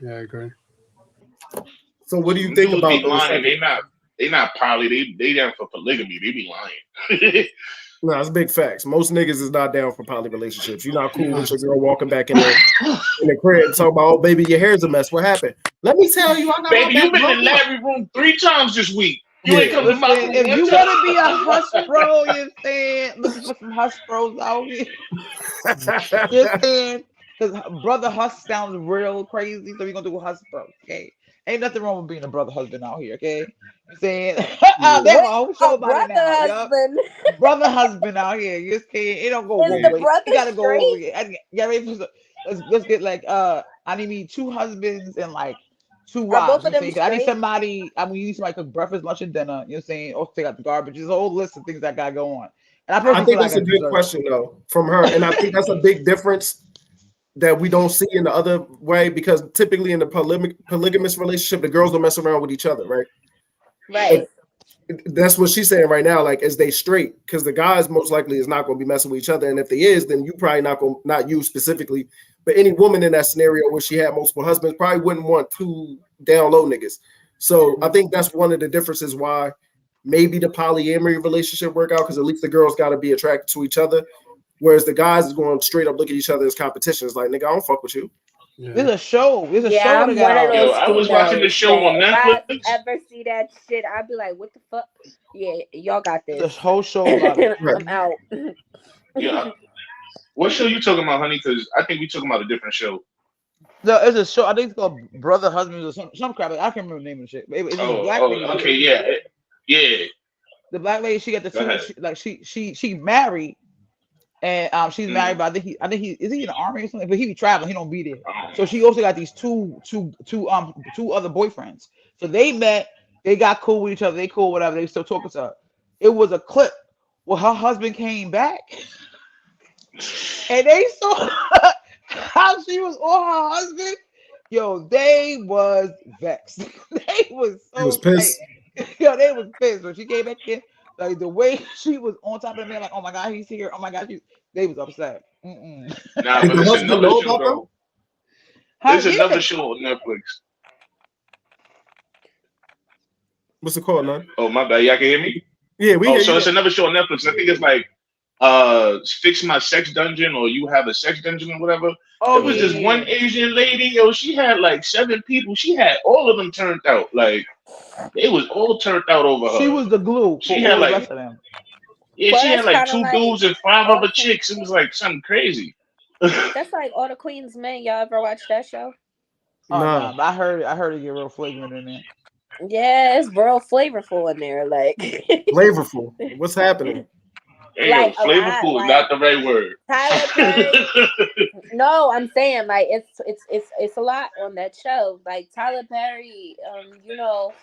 Yeah, I agree. So what do you think about those? Lying. They not poly. They down for polygamy. They be lying. No, it's big facts. Most niggas is not down for poly relationships. You're not cool with your girl walking back in the crib and talking about, oh baby, your hair's a mess. What happened? Let me tell you, I got baby, you've been in the laundry room 3 times this week. You ain't coming back. If you want to be a hush bro, you're saying looking for some hush bros out here. You're saying because brother hush sounds real crazy, so we're gonna do a hush bro. Okay, ain't nothing wrong with being a brother husband out here. Okay, you're saying Brother husband. Brother husband out here. You're saying it don't go one way. You gotta go over here. Let's get like I need 2 husbands and like 2 wives. I need somebody. You need somebody to cook breakfast, lunch, and dinner. You know what I'm saying? Or take out the garbage. There's a whole list of things that gotta go on. And I think that's a good question though from her, and I think that's a big difference that we don't see in the other way because typically in the polygamous relationship, the girls don't mess around with each other, right? Right. That's what she's saying right now. Like, is they straight? Because the guys most likely is not going to be messing with each other, and if they is, then you probably not you specifically, but any woman in that scenario where she had multiple husbands probably wouldn't want 2 down low niggas. So I think that's one of the differences why maybe the polyamory relationship work out because at least the girls got to be attracted to each other, whereas the guys is going straight up look at each other as competition. It's like, nigga, I don't fuck with you. Yeah. There's a show. I'm one of those. I was watching the show on Netflix. If I ever see that shit, I'd be like, "What the fuck? Yeah, y'all got this." The whole show about it. I'm out. Yeah. What show you talking about, honey? Because I think we talking about a different show. No, it's a show. I think it's called Brother Husbands or some crap. I can't remember the name of the shit. It's black lady. Okay, yeah. The black lady, she got the 2. She married. And she's married, but I think he is he in the army or something. But he be traveling, he don't be there. So she also got these two other boyfriends. So they met, they got cool with each other, they cool, whatever. They still talking to her. It was a clip where her husband came back, and they saw how she was on her husband. Yo, they was vexed. They was so pissed. Yo, they was pissed when she came back in. Like the way she was on top of the man, like, oh my god, he's here. Oh my god, they was upset. Nah, but it's another show though. There's another show on Netflix. What's it called, man? Oh, my bad. Y'all can hear me? Yeah, we hear so you. it's another show on Netflix. I think it's like Fix My Sex Dungeon, or You Have a Sex Dungeon, or whatever. Oh, it was this one Asian lady, yo, she had like 7 people. She had all of them turned out. Like, it was all turned out over her. She was the glue. She had like, rest of them. Yeah, Well, she had that's like kinda 2 like dudes and 5 all other the- chicks. It was like something crazy. That's like All the Queen's Men. Y'all ever watch that show? Oh, Nah. nah, but I heard it get real flagrant in there. Yeah, it's real flavorful in there. Like Flavorful. What's happening? Hey, Like, yo, a flavorful lot, is not the right word. Tyler Perry. No, I'm saying like it's a lot on that show. Like Tyler Perry, you know,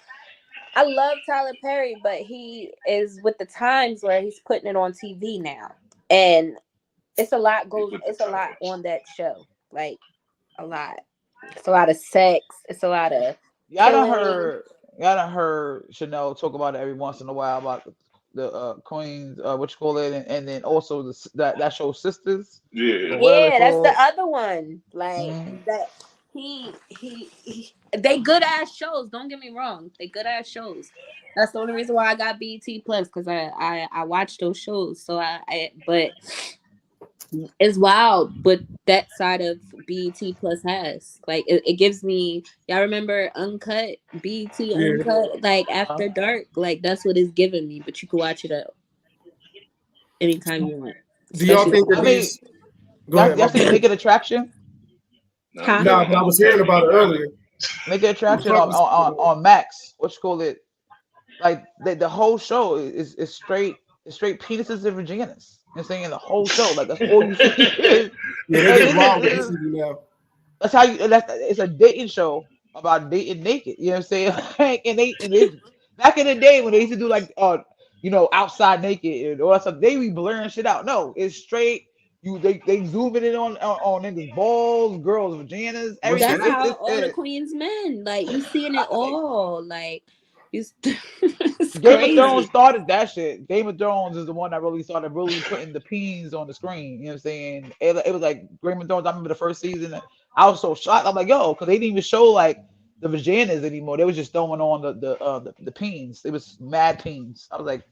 I love Tyler Perry, but he is with the times where he's putting it on TV now, and it's a lot on that show. Like a lot. It's a lot of sex. It's a lot of Y'all done killing. heard Chanel talk about it every once in a while about the Queens, what you call it, and then also that show Sisters. Yeah. Yeah, that's the other one. Like Mhm. that he they good ass shows. Don't get me wrong. They good ass shows. That's the only reason why I got BET Plus, because I watch those shows. So but it's wild what that side of BET Plus has. Like it gives me, y'all remember Uncut, BET Uncut, like After Dark? Like that's what it's giving me, but you can watch it up anytime you want. Do y'all think that these go ahead, That's the Naked Attraction? Huh? No, but I was hearing about it earlier. Naked Attraction on Max. What you call it? Like the whole show is straight penises and vaginas. I'm saying the whole show, like that's all you see. Yeah, they get wild with this now. That's how you. It's a dating show about dating naked. You know what I'm saying? and they back in the day when they used to do like outside naked and all that stuff, they be blurring shit out. No, it's straight. They zooming in on niggas' balls, girls' vaginas, everything. That's how all the Queen's Men. Like you seeing it all. Like it's Game of Thrones started that shit. Game of Thrones is the one that really started putting the peens on the screen. You know what I'm saying? It was like Game of Thrones. I remember the first season. I was so shocked. I'm like, yo, because they didn't even show like the vaginas anymore. They was just throwing on the peens. It was mad peens. I was like,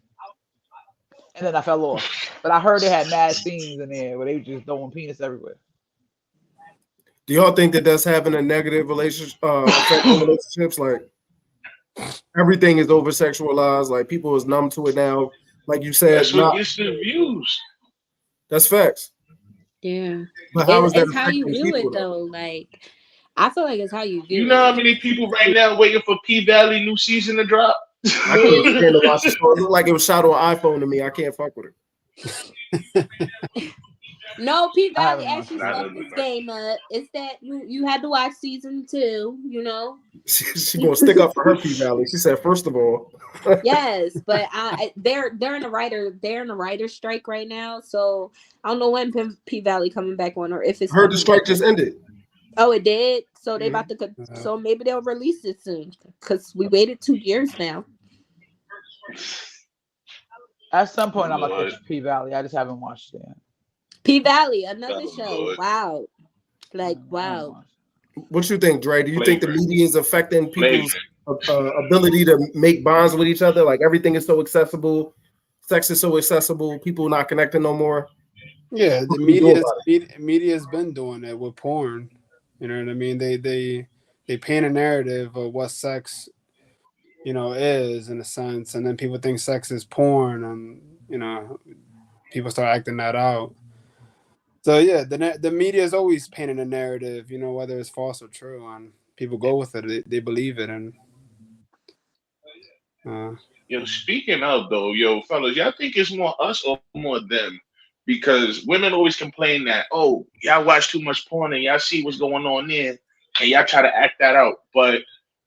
and then I fell off. But I heard they had mad scenes in there where they were just throwing penis everywhere. Do y'all think that that's having a negative relationship effect on relationships? Like everything is over sexualized. Like people is numb to it now. Like you said, that's what gets the views. That's facts. Yeah, but how is that it's how you do it though. Like I feel like it's how you do it. You know how many people right now waiting for P Valley new season to drop? I can't stand to watch the show. It looked like it was shot on iPhone to me. I can't fuck with it. No, P Valley actually stepped this game up. It's that you had to watch season 2. You know, she gonna stick up for her P Valley. She said, first of all, yes, but they're in a writer's strike right now. So I don't know when P Valley coming back on, or if it's heard the strike just ended. Oh, it did. So they about to. So maybe they'll release it soon because we waited 2 years now. At some point, I'm gonna catch P Valley. I just haven't watched it. P Valley, another show. Wow, like wow. What you think, Dre? Do you think the media is affecting people's ability to make bonds with each other? Like everything is so accessible, sex is so accessible, people not connecting no more. Yeah, the media has been doing it with porn. You know what I mean? They paint a narrative of what sex, is in a sense, and then people think sex is porn, and people start acting that out. So yeah, the media is always painting a narrative, whether it's false or true, and people go with it. They believe it, and speaking of though, fellas, y'all think it's more us or more them? Because women always complain that, oh, y'all watch too much porn and y'all see what's going on there, and y'all try to act that out. But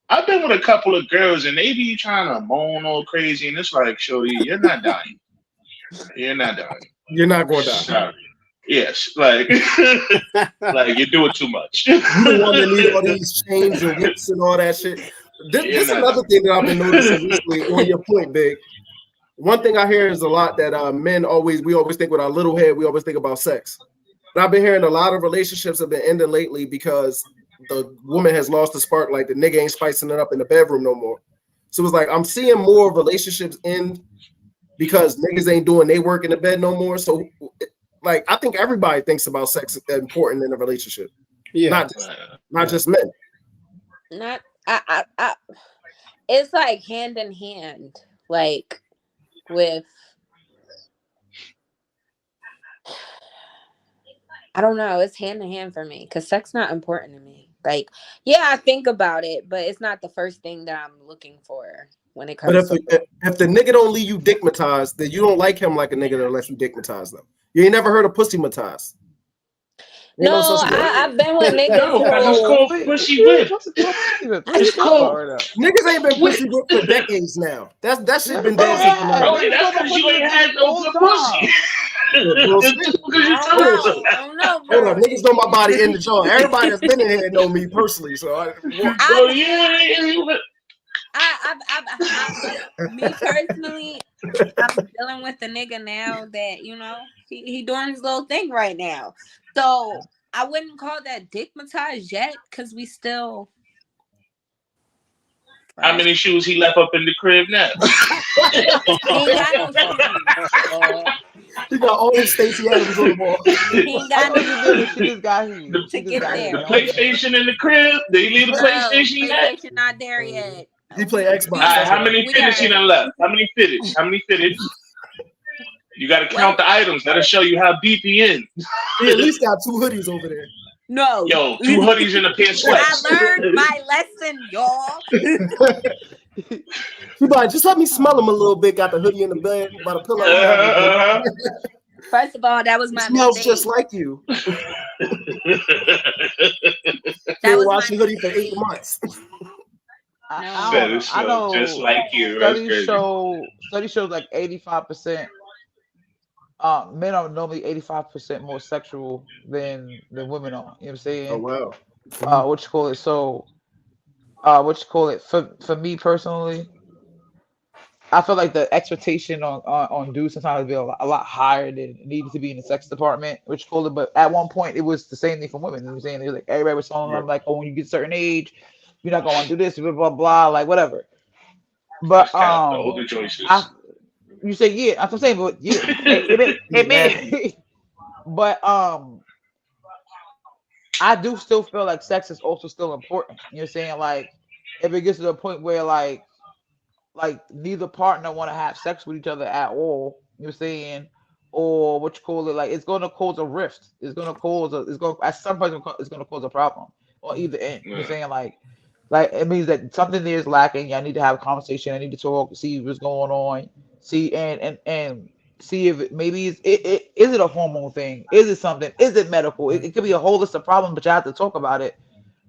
I've been with a couple of girls and they be trying to moan all crazy, and it's like, shorty, you're not dying. You're not dying. You're not going to die. Sorry. Yes, like you're doing too much. You the one that need all these chains and whips and all that shit. This is another thing that I've been noticing recently on your point, Big. One thing I hear is a lot that men we always think with our little head, we always think about sex. But I've been hearing a lot of relationships have been ending lately because the woman has lost the spark. Like the nigga ain't spicing it up in the bedroom no more. So it's like I'm seeing more relationships end because niggas ain't doing their work in the bed no more. So like I think everybody thinks about sex as important in a relationship. Yeah, not just men. Not I it's like hand in hand, like with I don't know, it's hand in hand for me because sex not important to me. Like, yeah, I think about it, but it's not the first thing that I'm looking for when it comes But if the nigga don't leave you dickmatized, then you don't like him like a nigga that lets you dickmatize them. You ain't never heard of pussy matized. No, I've been with niggas. No, I just called pussy whip. It's called. Niggas ain't been pussy whipped for decades now. That shit been dead since the Bro, that's because you ain't had no good pussy. It's because you told us. I don't know, Hold up, niggas know my body in the joint. Everybody that's been in here know me personally. So me personally, I'm dealing with the nigga now that he doing his little thing right now. So I wouldn't call that dickmatized yet because we still. How many shoes he left up in the crib now? He ain't got no shoes. He got all his Stacey Adams on the wall. He ain't got no shoes. She just got here. To get there. The PlayStation in the crib. Did he leave the PlayStation yet? PlayStation not there yet. He play Xbox. All right, how many fitteds he done left? How many fitteds? You got to count the items. That'll show you how deep he in. He at least got 2 hoodies over there. No. Yo, 2 hoodies and a pair of sweats. I learned my lesson, y'all. He like, just let me smell him a little bit. Got the hoodie in the bed by the pillow. First of all, that was my smells mistake. just like you. That was watching hoodie for 8 months. I know. Just like you. Study shows like 85%. Men are normally 85% more sexual than women are. You know what I'm saying? Oh wow. What you call it? So, for me personally, I feel like the expectation on dudes sometimes be a lot higher than it needed to be in the sex department, which call it. But at one point, it was the same thing for women. You know what I'm saying? It was like everybody was telling them like, oh, when you get a certain age, you're not going to do this, blah blah blah, like whatever. But older choices. You say yeah, that's what I'm saying, but yeah, it may. But I do still feel like sex is also still important. You know what I'm saying? Like if it gets to the point where like neither partner want to have sex with each other at all, you know what I'm saying? Or what you call it, like it's going to cause a rift. At some point it's going to cause a problem on either end. You know what I'm saying? Like it means that something there is lacking. I need to have a conversation. I need to talk, see what's going on. See and see if it maybe is it a hormone thing? Is it something? Is it medical? It could be a whole list of problems, but you have to talk about it.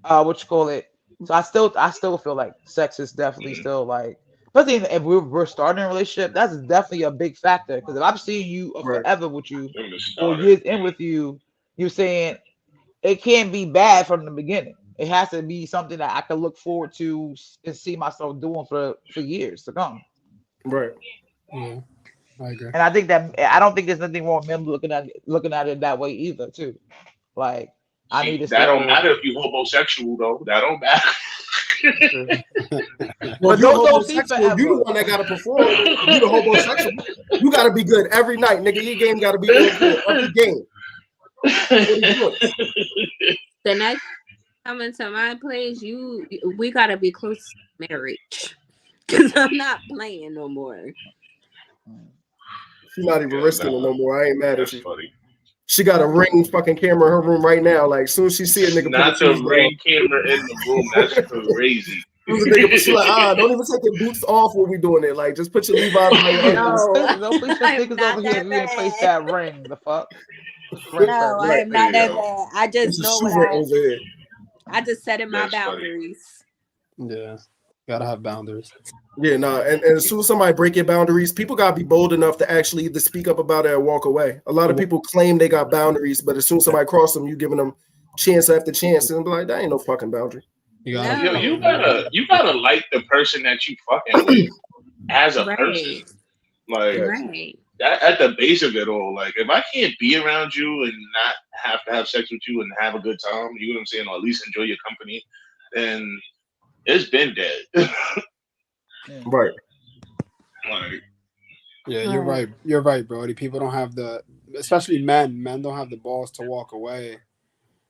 What you call it? So I still feel like sex is definitely still like, especially if we're starting a relationship, that's definitely a big factor. Because if I'm seeing you forever with you or years in with you, you're saying it can't be bad from the beginning. It has to be something that I can look forward to and see myself doing for years to come. Right. Yeah, I agree. And I don't think there's nothing wrong with men looking at it that way either, too. Like I need to. That don't matter if you homosexual though. That don't matter. Well, you the one that gotta perform. You the homosexual. You gotta be good every night, nigga. Your game gotta be good every game. The next coming to my place, we gotta be close to marriage. Cause I'm not playing no more. She's not even risking it no more. I ain't mad at you. Funny. She got a ring fucking camera in her room right now. Like, soon as she see a nigga, not the ring camera in the room. That's crazy. She like, don't even take your boots off when we doing it. Like, just put your Levi's on your ankles. No, please just niggas over here. We didn't place that ring. The fuck. No, I'm not that bad. I just know what I just set in my boundaries. Yeah, gotta have boundaries. Yeah, and as soon as somebody break your boundaries, people gotta be bold enough to actually either speak up about it or walk away. A lot of people claim they got boundaries, but as soon as somebody cross them, you giving them chance after chance, and be like, that ain't no fucking boundary. You gotta like the person that you fucking with as a person. Like at the base of it all, like if I can't be around you and not have to have sex with you and have a good time, you know what I'm saying, or at least enjoy your company, then it's been dead. Right. Like, yeah, you're right. You're right, Brody. People don't have especially men. Men don't have the balls to walk away.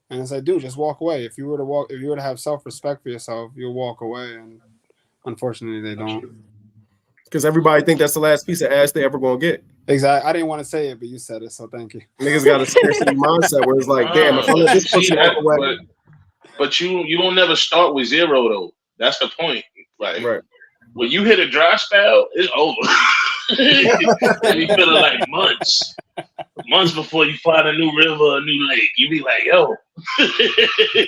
And it's like, dude, just walk away. If you were to have self-respect for yourself, you'll walk away. And unfortunately, they don't. Because everybody think that's the last piece of ass they ever gonna get. Exactly. I didn't want to say it, but you said it, so thank you. Niggas got a scarcity mindset where it's like, damn, if I let this pussy walk away. But you don't never start with zero though. That's the point. Like when you hit a dry spell, it's over. And you feeling like months before you find a new river, a new lake. You be like, yo,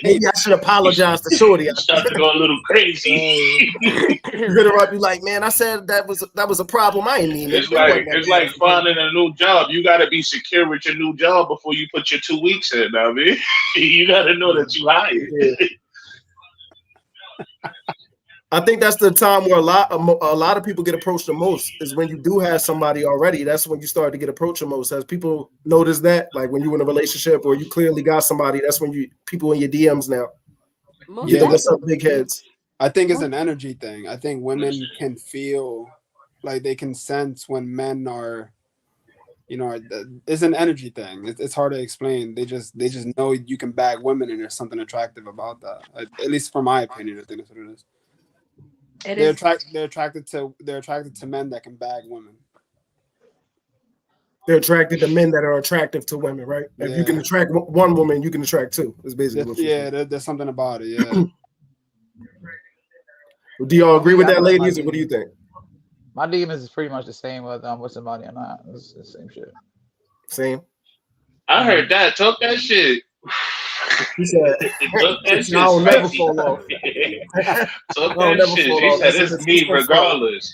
maybe I should apologize to Shorty. I start to go a little crazy. You're gonna be like, man, I said that was a problem. I ain't mean it. It's like finding a new job. You gotta be secure with your new job before you put your 2 weeks in. I mean, you gotta know that you hired. Yeah. I think that's the time where a lot of people get approached the most is when you do have somebody already. That's when you start to get approached the most. Has people noticed that? Like when you're in a relationship or you clearly got somebody, that's when people in your DMs now. Yeah, that's some big heads. I think it's an energy thing. I think women can feel like they can sense when men are, it's an energy thing. It's hard to explain. They just know you can bag women, and there's something attractive about that. At least from my opinion, I think that's what it is. They're attracted to men that can bag women. They're attracted to men that are attractive to women, right? If you can attract one woman, you can attract two. That's basically there's something about it. Yeah. Do y'all agree with that, ladies, or what do you think? My demons is pretty much the same whether I'm with somebody or not. It's the same shit. Same. I heard that. Talk that shit. He said, I'll never fall off. Talk that shit. He said, it's me regardless.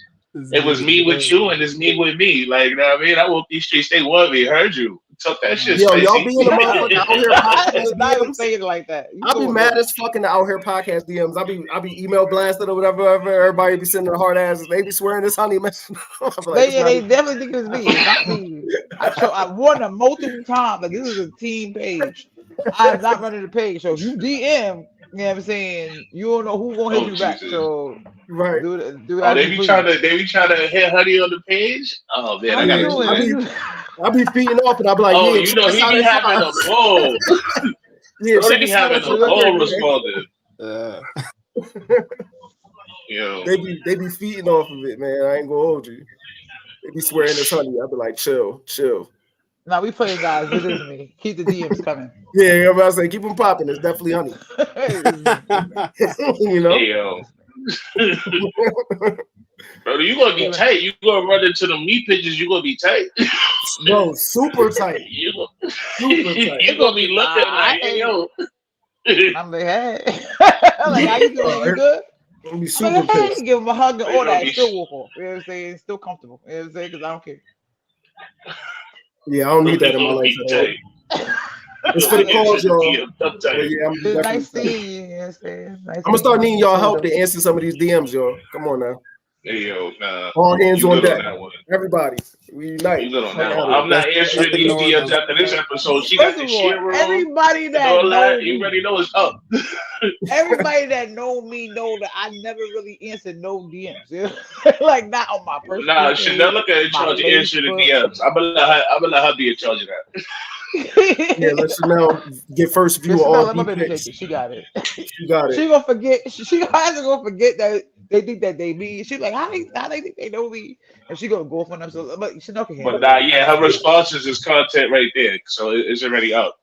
It was me with you and it's me with me. Like, you know what I mean? I walk these streets, they want me. Heard you. Talk that shit. Yo, y'all be in the motherfucking Out Here podcast not even saying it like that. I'll be mad as fucking the Out Here podcast DMs. I'll be email blasted or whatever. Everybody be sending the hard asses. They be swearing this honey mess. They definitely think it's me. It's not me. I warned them multiple times. Like, this is a team page. I'm not running the page. So if you DM, you know what I'm saying, you don't know who's gonna hit you back. So right. They be trying to hit honey on the page. Oh man, I'll be feeding off and I'll be like, oh, he be having a ball. Yeah, he be having a ball responding. Yo. They be feeding off of it, man. I ain't gonna hold you. They be swearing this honey. I'll be like, chill. Now we playing, guys. This is me. Keep the DMs coming. Yeah, I'm about to say, keep them popping. It's definitely honey. Hey, yo. Bro, you gonna be tight. You gonna run into the meat pitches. You gonna be tight. Bro, super tight. You gonna be looking like, hey, yo. I'm like, hey. I'm like, how you doing? You good? I'm be super pissed. Give him a hug and all that. Still walk off. You know what I'm saying? Still comfortable. You know what I'm saying? Because I don't care. Yeah, I don't need that in my life at all. It's for the cause, y'all. Yeah, nice seeing you. I'm gonna start needing y'all help to answer some of these DMs, y'all. Come on now. Hey, yo, all hands on deck. Everybody, we unite. I'm not answering these DMs after this episode. She got the shit wrong. Everybody that know you already know it's up. Everybody that know me know that I never really answered no DMs. Yeah? Like not on my personal. Nah, Chanel look at in charge of answering the DMs. I'm gonna let her be in charge of that. Yeah, let Chanel get first view of all picks. She got it. She got it. She gonna forget. She has to go forget that they think that they me. She's like, how they think they know me? And she gonna go off on them. So, but Chanel can handle it. But her responses is content right there, so it's already out.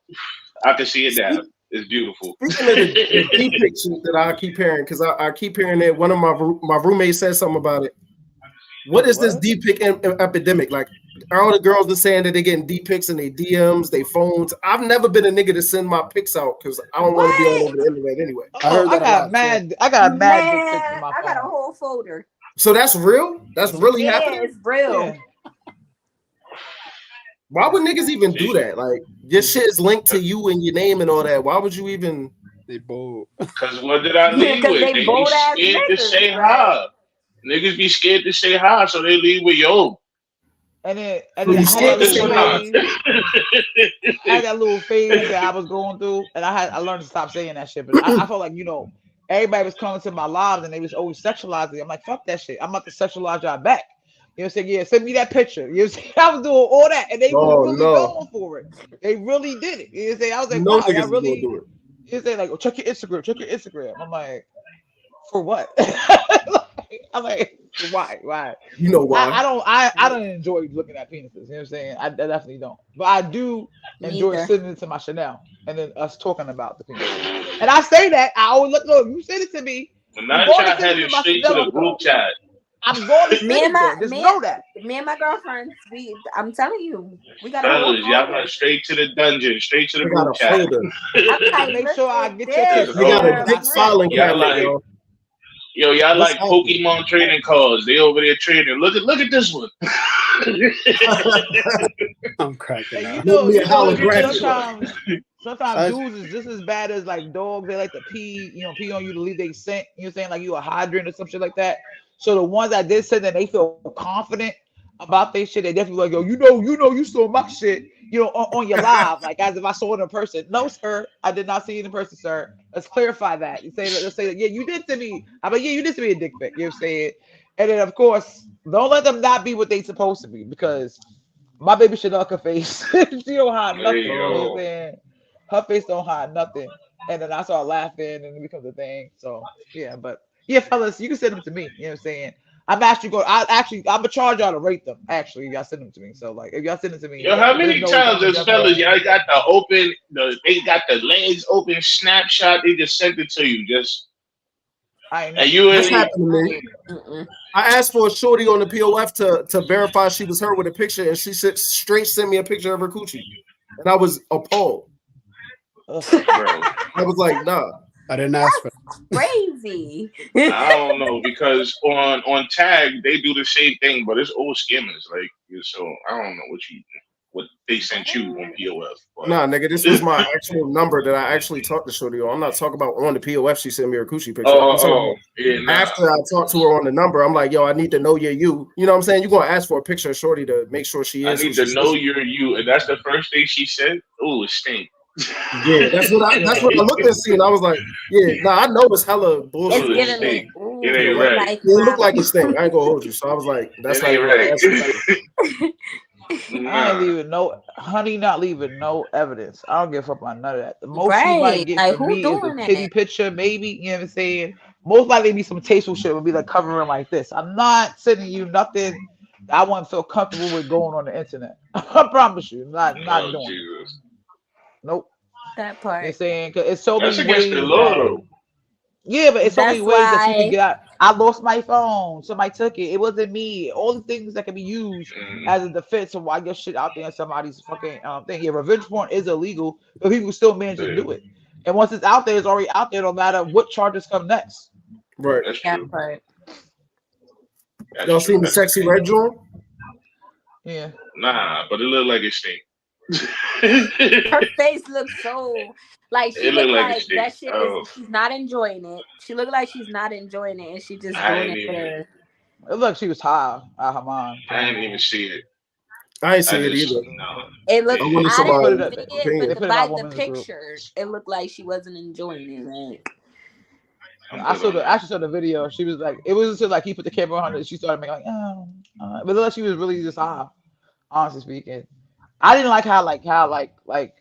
I can see it now. It's beautiful. Speaking of the key pictures that I keep hearing, because I keep hearing that one of my roommates said something about it. What is this D-pic epidemic? Like, all the girls are saying that they're getting D-pics in their DMs, their phones. I've never been a nigga to send my pics out because I don't want to be all over the internet anyway. I got mad D-pics in my phone. I got a whole folder. So that's real? That's really happening? It's real. Yeah. Why would niggas even do that? Like, your shit is linked to you and your name and all that. Why would you even? They bold. Because what did I leave with? They be scared to say hi. Niggas be scared to say hi, so they leave with yo. And then I You had see that this little one? phase. I had that little phase that I was going through, and I learned to stop saying that shit. But I felt like, you know, everybody was coming to my lives and they was always sexualizing it. I'm like, fuck that shit. I'm about to sexualize y'all back. You know what I'm saying? Yeah, send me that picture. You know what I'm saying? I was doing all that, and they was really going for it. They really did it. You know what I'm saying? I was like, No wow, y'all niggas really. gonna do it. You know what I'm saying? Like, oh, check your Instagram. Check your Instagram. I'm like, for what? I'm like, why? You know why? I don't enjoy looking at penises. You know what I'm saying? I definitely don't. But I do enjoy Neither. sending it to my Chanel and then us talking about the penis. And I say that I always look. You send it to me. Not y'all headed straight to the group chat. I'm going to send it there. Just know that. Me and my girlfriends, I'm telling you, we got Fellas, y'all went straight to the dungeon, straight to the group chat. I'm Make sure I get your this. You got a dick filing cabinet, yo. Yo, y'all What's like Pokemon trading cards. They over there trading. Look at this one. I'm cracking up. Sometimes dudes is just as bad as like dogs. They like to pee on you to leave they scent. You know what I'm saying? Like you a hydrant or some shit like that. So the ones that did say that they feel confident about their shit, they definitely like, yo, you saw my shit, on your live, like as if I saw it in person. No, sir, I did not see it in person, sir. Let's clarify that. Let's say that, yeah, you did to me. I mean, yeah, you did to me a dick pic. You know what I'm saying? And then of course, don't let them not be what they supposed to be, because my baby Shanaka face, she don't hide nothing. You know what I'm saying? Her face don't hide nothing. And then I start laughing and it becomes a thing. So yeah, but yeah, fellas, you can send them to me. You know what I'm saying? I'm gonna charge y'all to rate them. Actually, if y'all send them to me. So like, if y'all send it to me, yo, how many times as fellas y'all got they got the legs open snapshot? They just sent it to you. This happened to me. I asked for a shorty on the POF to verify she was her with a picture, and she straight sent me a picture of her coochie, and I was appalled. I was like, nah. I didn't ask for crazy. I don't know, because on tag they do the same thing, but it's old scammers. Like, so I don't know what they sent you on POF. But. Nah, nigga, this was my actual number that I actually talked to shorty on. I'm not talking about on the POF. She sent me her coochie picture. After I talked to her on the number, I'm like, yo, I need to know you're you. You know what I'm saying? You're gonna ask for a picture of shorty to make sure she is. I need to know you're you, and that's the first thing she said. Oh, it stink. Yeah, that's what I looked at see, and I was like, yeah, I know it's hella bullshit. It ain't right. Like, it looked like it's stink. I ain't gonna hold you. So I was like, that's not right. I ain't leaving honey, not leaving no evidence. I don't give a fuck about none of that. The most she might get like, from me is a titty picture, maybe. You know what I'm saying? Most likely be some tasteful shit would be like covering like this. I'm not sending you nothing I wouldn't feel comfortable with going on the internet. I promise you, not doing it. Nope. That part. You're saying because it's so That's many ways. The law. Yeah, but it's so many ways that you can get out. I lost my phone. Somebody took it. It wasn't me. All the things that can be used as a defense of why your shit out there in somebody's fucking thing. Yeah, revenge porn is illegal, but people still manage to do it. And once it's out there, it's already out there. No matter what charges come next. Right. That's true. That part. Y'all seen the sexy red joint? Yeah. Nah, but it looked like it stink. Her face looks so like she looked like that shit is. She's not enjoying it. She looked like she's not enjoying it, and she just doing it for her. It looked like she was high out her mind. I didn't even see it. I ain't see it either. No. It looked. I didn't see it, but by the picture, group. it looked like she wasn't enjoying it. Like, I actually saw the video. She was like, it was just like he put the camera on her. She started making like, but it looked like she was really just high. Honestly speaking. I didn't like how they were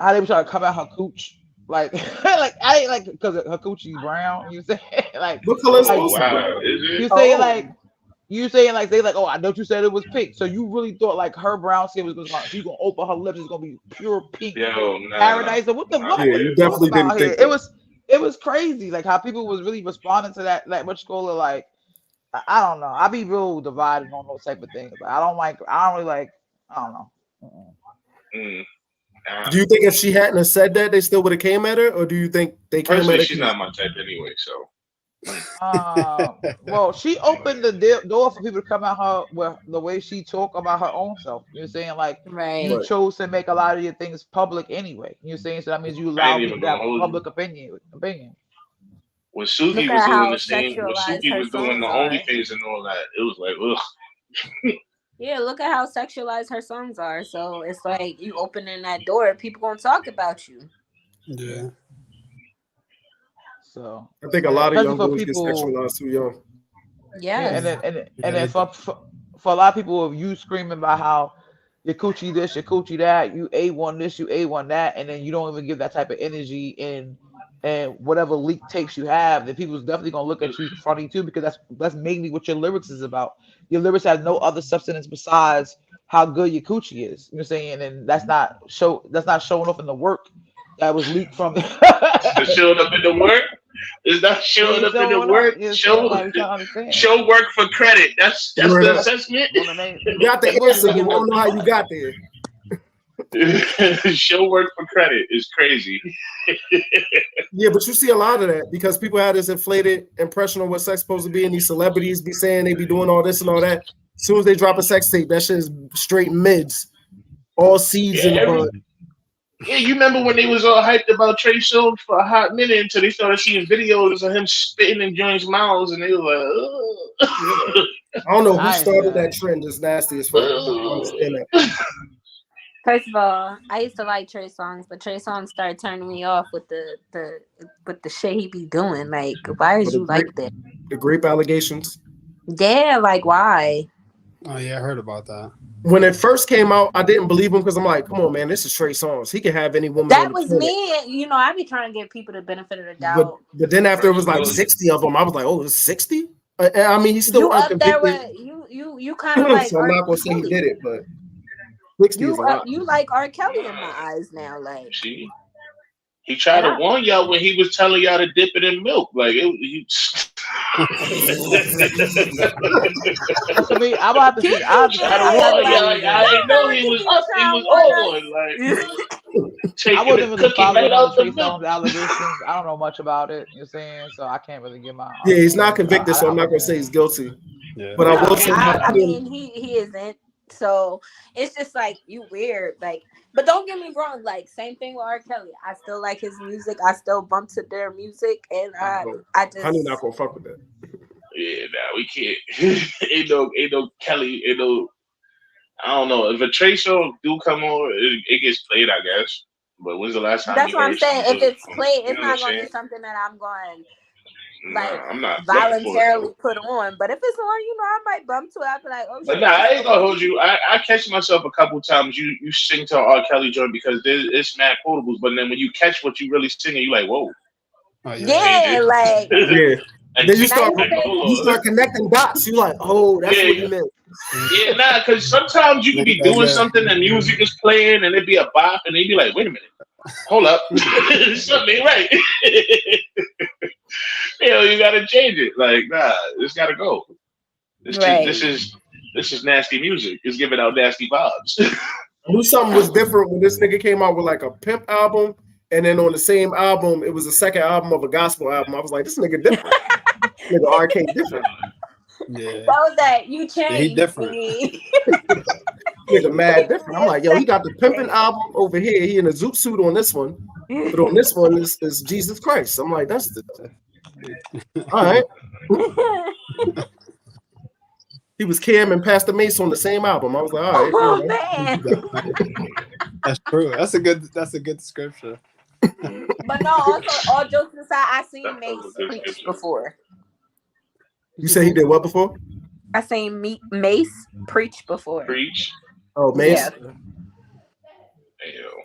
trying to come out her cooch. Like I ain't like because her coochie brown. You say like what color is you saying like they like, oh, I know you said it was pink. So you really thought like her brown skin was gonna she's gonna open her lips, it's gonna be pure pink paradise. So what the fuck? Yeah, you definitely didn't think it was crazy like how people was really responding to that like much cooler like. I don't know. I be real divided on those type of things. Like, I don't really like. I don't know. Do you think if she hadn't have said that, they still would have came at her, or do you think they came at her? She's not my type anyway. So. Well, she opened the door for people to come at her with the way she talk about her own self. You're saying like you chose to make a lot of your things public anyway. You're saying so that means you allow people to have public opinion. When Suki was doing the same, when Suki was doing the OnlyFans and all that, it was like, ugh. Yeah, look at how sexualized her songs are. So it's like you opening that door, people gonna talk about you. Yeah. So I think a lot of especially young for boys get people, sexualized too young. yeah, Yes. and then for a lot of people, you screaming about how your coochie this, your coochie that, you A1 this, you A1 that, and then you don't even give that type of energy in and whatever leak tapes you have, then people's definitely gonna look at you funny too, because that's mainly what your lyrics is about. Your lyrics have no other substance besides how good your coochie is. You know what I'm saying? And that's not showing off in the work that was leaked from It's showing up in the work. It's not it showing ain't up in the showing up. work. You know what I'm saying? Like we trying to understand. Show work for credit. That's Word the up. assessment. Well, then they, You got the answer, but we don't know how you got there. Show work for credit is crazy. Yeah, but you see a lot of that because people have this inflated impression of what sex supposed to be, and these celebrities be saying they be doing all this and all that. As soon as they drop a sex tape, that shit is straight mids, all seeds in the bud. Yeah, you remember when they was all hyped about Trey Songz for a hot minute until they started seeing videos of him spitting in joints' mouths, and they were like, I don't know who I ain't started see that trend. It's nasty as fuck. I don't understand that. First of all, I used to like Trey Songz, but Trey Songz started turning me off with the shit he be doing. Like, why is you like that? The grape allegations. Yeah, like why? Oh yeah, I heard about that. When it first came out, I didn't believe him because I'm like, come on, man, this is Trey Songz. He can have any woman. That was me. You know, I be trying to give people the benefit of the doubt. But then after it was like 60 of them, I was like, oh, it's 60? I mean, he's still you up there unconvicted. with you kind of like So I'm not gonna say he did it, but 60 is a lot. You like R. Kelly in my eyes now, like. see, he tried to warn y'all when he was telling y'all to dip it in milk. Like to me, I'm about to see. I didn't know he was up. He was on. Like taking I wasn't the even cookie following right out the Trey milk. Songz allegations. I don't know much about it. You know what I'm saying? So I can't really give my. Yeah, he's not convicted, so I'm not gonna say he's guilty. Yeah. But I will say, I mean, he isn't. So it's just like you weird, like. But don't get me wrong, like same thing with R. Kelly. I still like his music. I still bump to their music, and I just. Honey, not gonna fuck with that. Yeah, nah, we can't. ain't no Kelly. Ain't no. I don't know if a Trey Songz do come on, it gets played, I guess. But when's the last time? That's you what I'm heard saying. If something? it's played, it's You know not what I'm going to saying? be something that I'm going I'm not voluntarily put on. But if it's on, you know, I might bump to it. I'll be like, oh, but nah, I ain't gonna hold you. I catch myself a couple times. You sing to R. Kelly joint because it's mad quotables, but then when you catch what you really singing, you like, whoa. Oh, yeah, like yeah. And Then you start hold connecting dots. You're like, oh, that's what you meant. Yeah, nah, because sometimes you can be doing something and music is playing and it'd be a bop and they'd be like, wait a minute, hold up, something ain't right. You gotta change it. Like, nah, it's gotta go. This is nasty music. It's giving out nasty vibes. I knew something was different when this nigga came out with like a pimp album, and then on the same album, it was the second album of a gospel album. I was like, this nigga different. Nigga RK different. Yeah. What was that? You changed. Yeah, he different. Nigga mad different. I'm like, yo, he got the pimping album over here. He in a zoot suit on this one, but on this one is Jesus Christ. I'm like, that's the all right. He was Cam and Pastor Mace on the same album. I was like, all right. Oh, man. That's true. That's a good description. But no, also all jokes aside, I seen Mace preach before. You say he did what before? I seen Mace preach before. Preach. Oh, Mace. Yeah.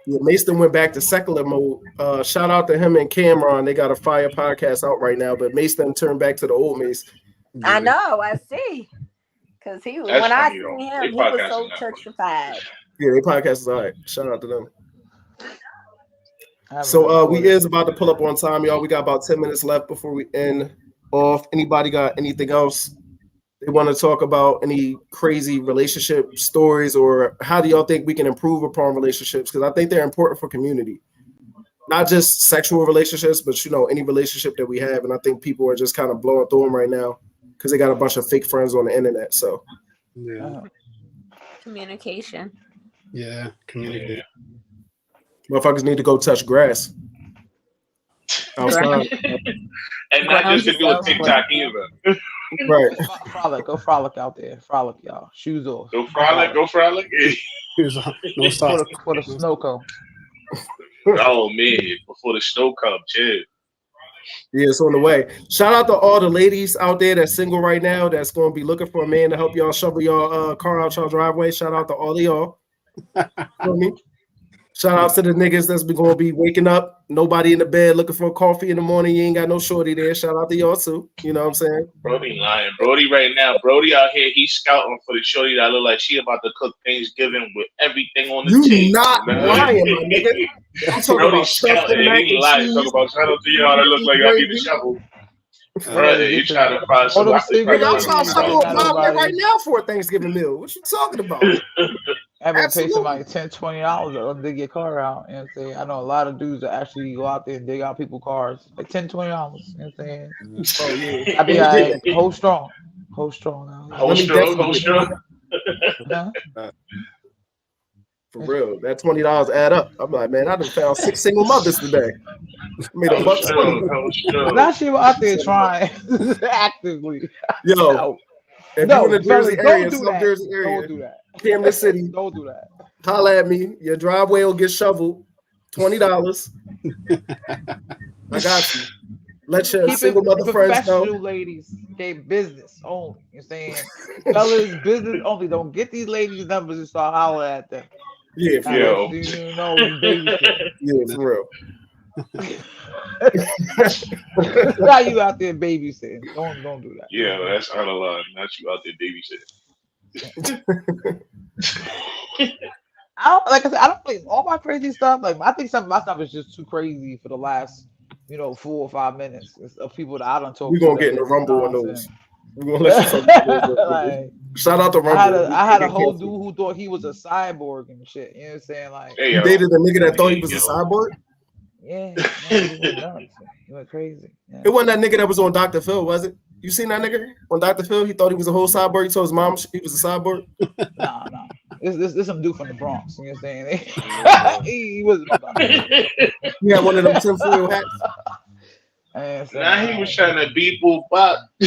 Yeah, Mason went back to secular mode. Shout out to him and Cameron. They got a fire podcast out right now, but Mason turned back to the old Mace. I know, I see. Because when I seen him, he was so churchified. Yeah, their podcast is all right. Shout out to them. So we is about to pull up on time, y'all. We got about 10 minutes left before we end off. Anybody got anything else they want to talk about? Any crazy relationship stories, or how do y'all think we can improve upon relationships? Because I think they're important for community, not just sexual relationships, but any relationship that we have. And I think people are just kind of blowing through them right now because they got a bunch of fake friends on the internet. So yeah, communication. Yeah, communicate. Motherfuckers need to go touch grass outside. And not just to do a TikTok either. Right. Go frolic out there. Frolic, y'all. Shoes off. Go frolic. No sauce. For the snow cone. Oh man, before the snow comes, chill. Yeah, it's on the way. Shout out to all the ladies out there that's single right now that's going to be looking for a man to help y'all shovel your car out your driveway. Shout out to all of y'all. You know what I mean? Shout out to the niggas that's going to be waking up, nobody in the bed looking for coffee in the morning. You ain't got no shorty there. Shout out to y'all too. You know what I'm saying? Brody lying. Brody right now. Brody out here. He's scouting for the shorty that look like she about to cook Thanksgiving with everything on the table. You not lying, my nigga. I'm talking about scouting. He lying. Talking about shout out to y'all that look like I need a shovel. Brother, you trying to find some. Y'all trying to shovel a driveway right now for a Thanksgiving meal. What you talking about? Having to pay somebody $10, $20 to dig your car out. You know what I'm saying? I know a lot of dudes that actually go out there and dig out people's cars. Like $10, $20. You know what I'm saying? Oh, yeah. I be like, hold strong. Hold strong. Hold strong. For real. That $20 add up. I'm like, man, I done found 6 single mothers today. Made a buck. Not she out there trying actively. Yo. If you're in the Jersey area, South Jersey area, don't do that. Camden City, Don't do that. Holla at me. Your driveway will get shoveled. $20. I got you. Let your single mother friends know. Professional ladies, they business only. You know what I'm saying? Fellas, business only. Don't get these ladies' numbers and start hollering at them. Yeah, for real. You know, babysit. Yeah, for real. Now you out there babysitting. Don't do that. Yeah, that's out of line. Not you out there babysitting. I don't think all my crazy stuff. Like I think some of my stuff is just too crazy for the last, 4 or 5 minutes of people that I don't talk. We're gonna get in the rumble on those. We're gonna let you talk. Shout out to Rumble. I had a whole dude who thought he was a cyborg and shit. You know what I'm saying? Like, hey, you dated a nigga that thought he was a cyborg? Yeah, he went crazy. Yeah. It wasn't that nigga that was on Dr. Phil, was it? You seen that nigga on Dr. Phil? He thought he was a whole cyborg. He told his mom he was a cyborg. No. This some dude from the Bronx. You know what I'm saying? he was. He had one of them tinfoil hats. Now he was trying to beat Bull Bop. He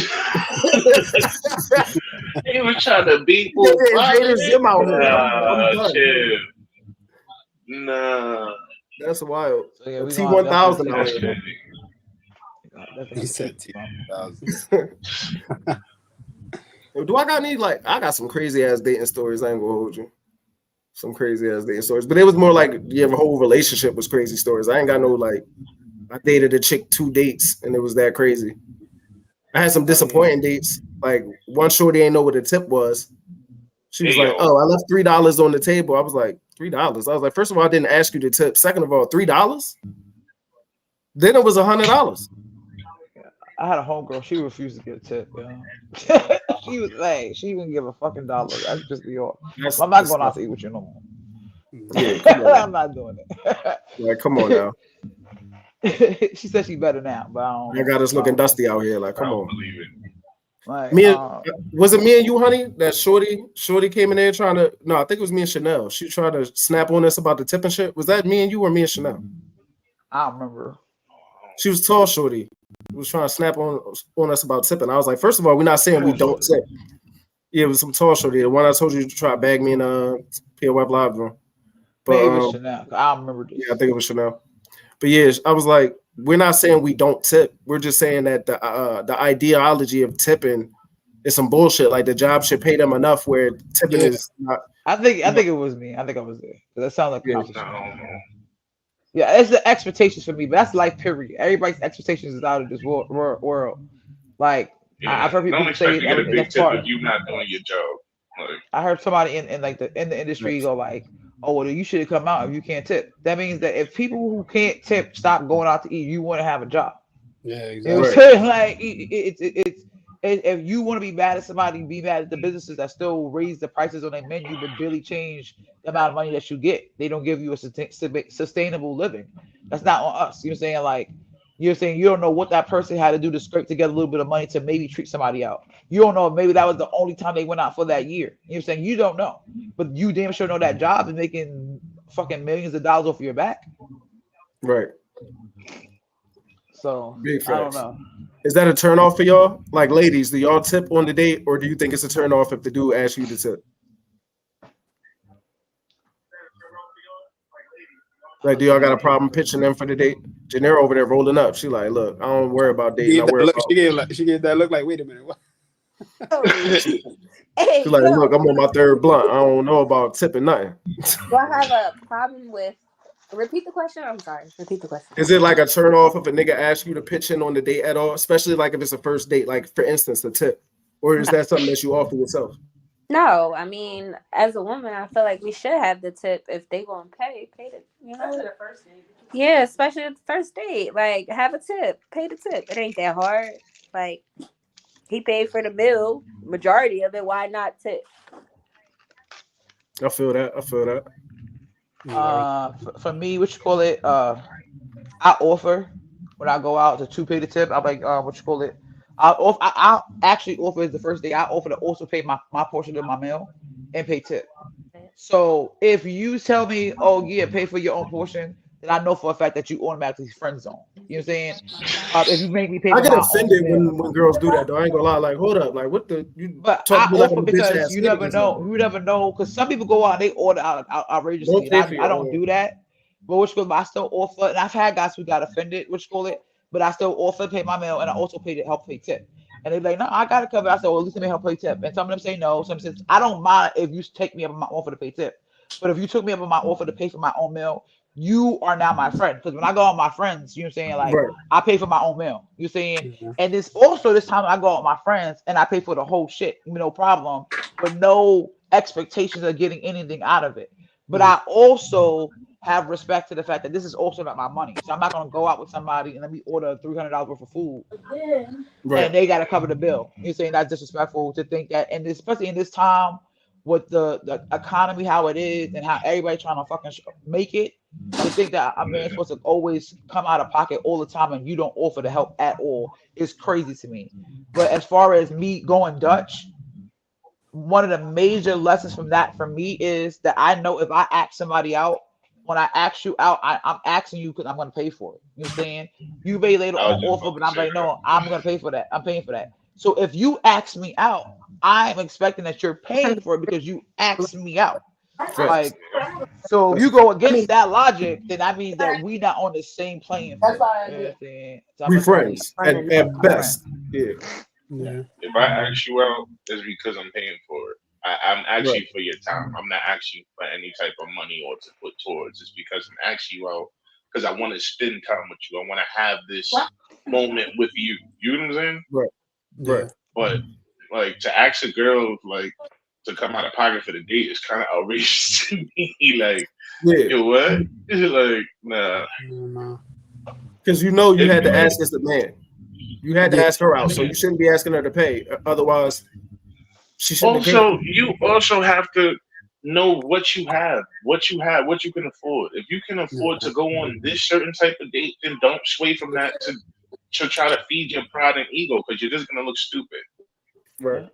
was trying to beat Bull Bop. Nah. That's wild. So, yeah, T1000 out here. He said T1000. Do I got any I got some crazy ass dating stories. I ain't gonna hold you. Some crazy ass dating stories. But it was more like your whole relationship was crazy stories. I ain't got no I dated a chick 2 dates and it was that crazy. I had some disappointing dates. Like one shorty ain't know what a tip was. She was like, "Oh, I left $3 on the table." I was like, $3. I was like, first of all, I didn't ask you to tip. Second of all, $3. Then it was $100. I had a homegirl. She refused to give a tip. She was like, she wouldn't give a fucking dollar. That's just the all. I'm not going out to eat with you no more. Yeah, come on. I'm not doing it. Like, come on now. She said she better now, but I got us looking dusty out here. Like, come on. Believe it. Like, was it me and you, honey? That shorty came in there trying to. No, I think it was me and Chanel. She tried to snap on us about the tip and shit. Was that me and you or me and Chanel? I don't remember. She was tall, shorty. Was trying to snap on us about tipping. I was like, first of all, we're not saying we don't tip. Yeah, it was some tall shorty. The one I told you to try to bag me in POF Live room. But maybe it was Chanel. I don't remember this. Yeah, I think it was Chanel. But yeah, I was like, we're not saying we don't tip. We're just saying that the ideology of tipping is some bullshit. Like the job should pay them enough where tipping is not. I think it was me. I think I was there. That sounds like yeah, it's the expectations for me, but that's life period. Everybody's expectations is out of this world. Like I've heard people say that's part of you not doing your job. Like, I heard somebody in the industry go like, "Oh, well, you should have come out if you can't tip." That means that if people who can't tip stop going out to eat, you want to have a job. Yeah, exactly. You know what I'm saying? Like it's if you want to be mad at somebody, be mad at the businesses that still raise the prices on their menu but barely change the amount of money that you get. They don't give you a sustainable living. That's not on us. You know what I'm saying? Like you're saying you don't know what that person had to do to scrape together a little bit of money to maybe treat somebody out. You don't know if maybe that was the only time they went out for that year. You know what I'm saying? You don't know. But you damn sure know that job is making fucking millions of dollars off your back. Right. So Big I don't know. Is that a turn off for y'all? Like, ladies, do y'all tip on the date, or do you think it's a turn off if the dude asks you to tip? Like, do y'all got a problem pitching them for the date? Janera over there rolling up. She like, look, I don't worry about dating. I worry about. She gave that look like, wait a minute. What? She's like, look, I'm on my third blunt. I don't know about tipping nothing. Do I have a problem with? Repeat the question. I'm sorry. Repeat the question. Is it like a turn off if a nigga asks you to pitch in on the date at all? Especially like if it's a first date, like for instance, a tip, or is that something that you offer yourself? No, I mean, as a woman, I feel like we should have the tip if they gonna pay the, you know. The first date. Yeah, especially at the first date. Like, have a tip, pay the tip. It ain't that hard. Like, he paid for the meal, majority of it. Why not tip? I feel that. For me, what you call it? I offer when I go out to pay the tip. I'm like, what you call it? I actually offer as the first day. I offer to also pay my portion of my meal and pay tip. So if you tell me, oh yeah, pay for your own portion, then I know for a fact that you automatically friend zone. You know what I'm saying? If you make me pay, I get offended when girls do that though. I ain't gonna lie. Like, hold up, like what the? You but I offer because you never know. You never know because some people go out and they order outrageously. And I don't do that. But I still offer, and I've had guys who got offended, but I still offer to pay my meal and I also pay to help pay tip. And they're like, no, I got to cover. I said, well, at least let me help pay tip. And some of them say no. Some says, I don't mind if you take me up on my offer to pay tip. But if you took me up on my offer to pay for my own meal, you are now my friend. Because when I go out with my friends, you know what I'm saying? Like, right. I pay for my own meal. You know what I'm saying? And this time I go out with my friends and I pay for the whole shit. No problem. With no expectations of getting anything out of it. But I also have respect to the fact that this is also not my money. So I'm not going to go out with somebody and let me order $300 worth of food. Right. And they got to cover the bill. You're saying that's disrespectful to think that, and especially in this time with the economy, how it is and how everybody trying to fucking make it, to think that a man's supposed to always come out of pocket all the time and you don't offer to help at all is crazy to me. But as far as me going Dutch, one of the major lessons from that for me is that I know if I ask somebody out, when I ask you out, I'm asking you because I'm going to pay for it. You know what I'm saying? You may later on offer, but I'm like, no, I'm going to pay for that. I'm paying for that. So if you ask me out, I'm expecting that you're paying for it because you asked me out. Like, so if you go against that logic, then that means that we not on the same playing field. So we friends at best. Yeah. If I ask you out, it's because I'm paying for it. I'm asking for your time. I'm not asking for any type of money or to put towards. It's because I'm asking you out because I want to spend time with you. I want to have this moment with you. You know what I'm saying? Right. But like to ask a girl like to come out of pocket for the date is kind of outrageous to me. Like, yo, what? It's like, nah. Because you know you had to ask as the man. You had to ask her out, so you shouldn't be asking her to pay. Otherwise. You also have to know what you have, what you can afford. If you can afford to go on this certain type of date, then don't sway from that to try to feed your pride and ego because you're just gonna look stupid. Right.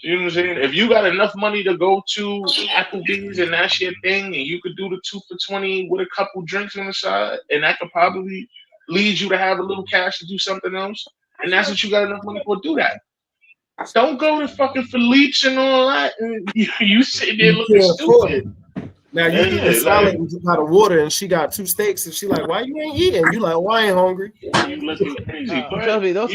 You know what I'm saying? If you got enough money to go to Applebee's and that's your thing, and you could do the 2 for $20 with a couple drinks on the side, and that could probably lead you to have a little cash to do something else, and that's what you got enough money for, do that. Don't go to fucking Philippe's and all that, and you sit there looking stupid. Now you eat a salad and you got a water, and she got 2 steaks, and she like, "Why you ain't eating?" You like, "Why I ain't hungry?" You looking crazy. Trust me, don't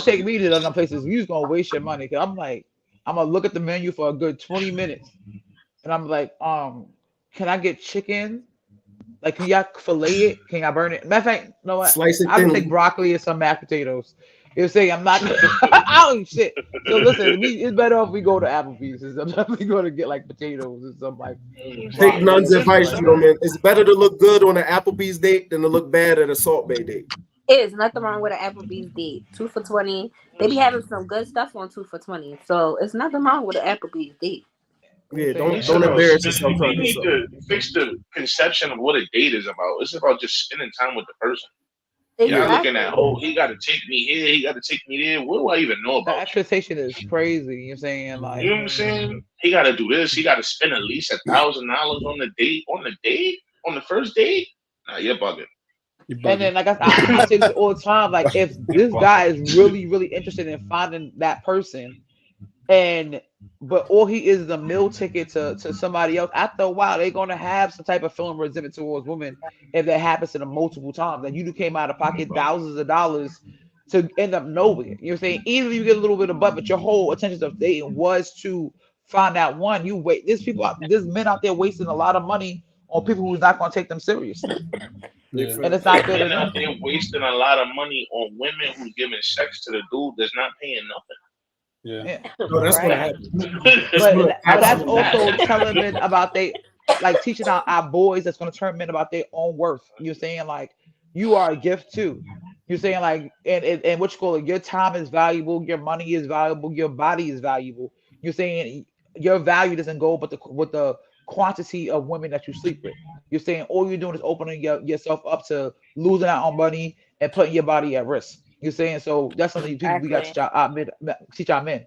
take me to other places. You just gonna waste your money. Cause I'm like, I'm gonna look at the menu for a good 20 minutes, and I'm like, can I get chicken? Like, can y'all fillet it? Can y'all burn it? Matter of fact, you know what? Slice it I would take broccoli and some mashed potatoes. You're saying I'm not. I don't shit. So listen, it's better if we go to Applebee's. I'm definitely going to get like potatoes and something like. Take none's advice, you know, man. It's better to look good on an Applebee's date than to look bad at a Salt Bay date. It's nothing wrong with an Applebee's date. 2 for $20. They be having some good stuff on 2 for $20. So it's nothing wrong with an Applebee's date. Yeah, don't embarrass yourself. You need to fix the conception of what a date is about. It's about just spending time with the person. Exactly. You're looking at, he got to take me here, he got to take me there. What do I even know about? The expectation is crazy. You're saying, like, you know what I'm saying? He got to do this. He got to spend at least $1,000 on the date. On the first date? Nah, you're bugging. And then, like I say this all the time, like if this guy is really, really interested in finding that person, but all he is a meal ticket to somebody else, after a while, they're gonna have some type of feeling resentment towards women if that happens to them multiple times. Like you came out of pocket thousands of dollars to end up nowhere. You know what I'm saying? Even if you get a little bit of butt, but your whole attention of dating was to find that one. You wait. There's men out there wasting a lot of money on people who's not gonna take them seriously. Yeah. And it's not good Men enough. out there wasting a lot of money on women who's giving sex to the dude that's not paying nothing. Yeah. No, that's what happens. But that's also telling men about teaching our boys that's going to turn men about their own worth. You're saying like you are a gift too. You're saying like and what you call it, your time is valuable, your money is valuable, your body is valuable. You're saying your value doesn't go with the quantity of women that you sleep with. You're saying all you're doing is opening yourself up to losing out on money and putting your body at risk. You're saying so that's something we got to teach our men.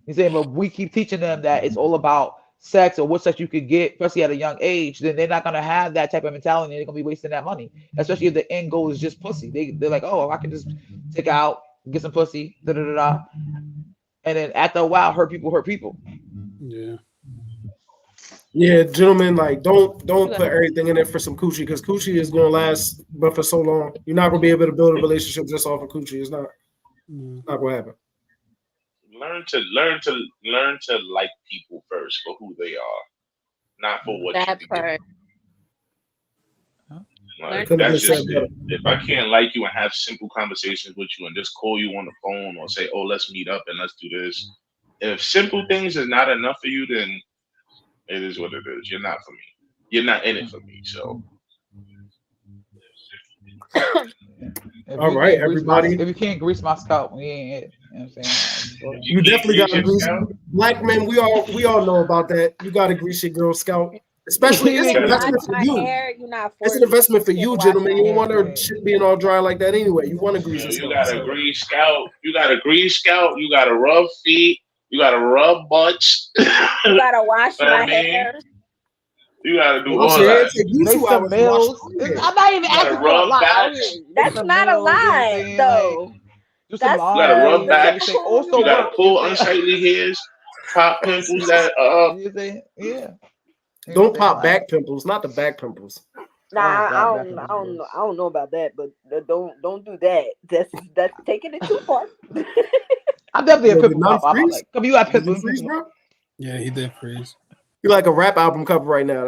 You're saying, but we keep teaching them that it's all about sex or what sex you could get, especially at a young age. Then they're not gonna have that type of mentality. They're gonna be wasting that money, especially if the end goal is just pussy. They're like, oh, I can just take out, get some pussy, and then after a while, hurt people. Yeah. Yeah, gentlemen, like don't put everything in it for some coochie because coochie is gonna last, but for so long, you're not gonna be able to build a relationship just off of coochie. It's not gonna happen. Learn to like people first for who they are, not for what That you part. Like, that's just it. If I can't like you and have simple conversations with you and just call you on the phone or say, oh, let's meet up and let's do this. If simple things is not enough for you, then it is what it is. You're not for me. You're not in it for me. So all right, everybody. If you can't grease my scalp, we ain't it. You know what I'm saying? You definitely got to grease. Black men, we all know about that. You got to grease your girl scalp. Especially it's an investment for you. It's an investment for you, gentlemen. You don't want her shit being all dry like that anyway. You want to grease your scalp. You got to grease scalp. You got to grease scalp. You got to rub feet. You got to rub butts. You got to wash my hair. You got to do all that. Make some meals. I'm not even asking for a lot. That's not a lie, though. You got to rub back. You got to pull unsightly hairs, pop pimples that yeah. Don't pop back pimples, not the back pimples. Nah, I don't know about that, but don't do that. That's taking it too far. I'm definitely a pimple pop. Come you got pimples, bro? Yeah, he did freeze. You're like a rap album cover right now.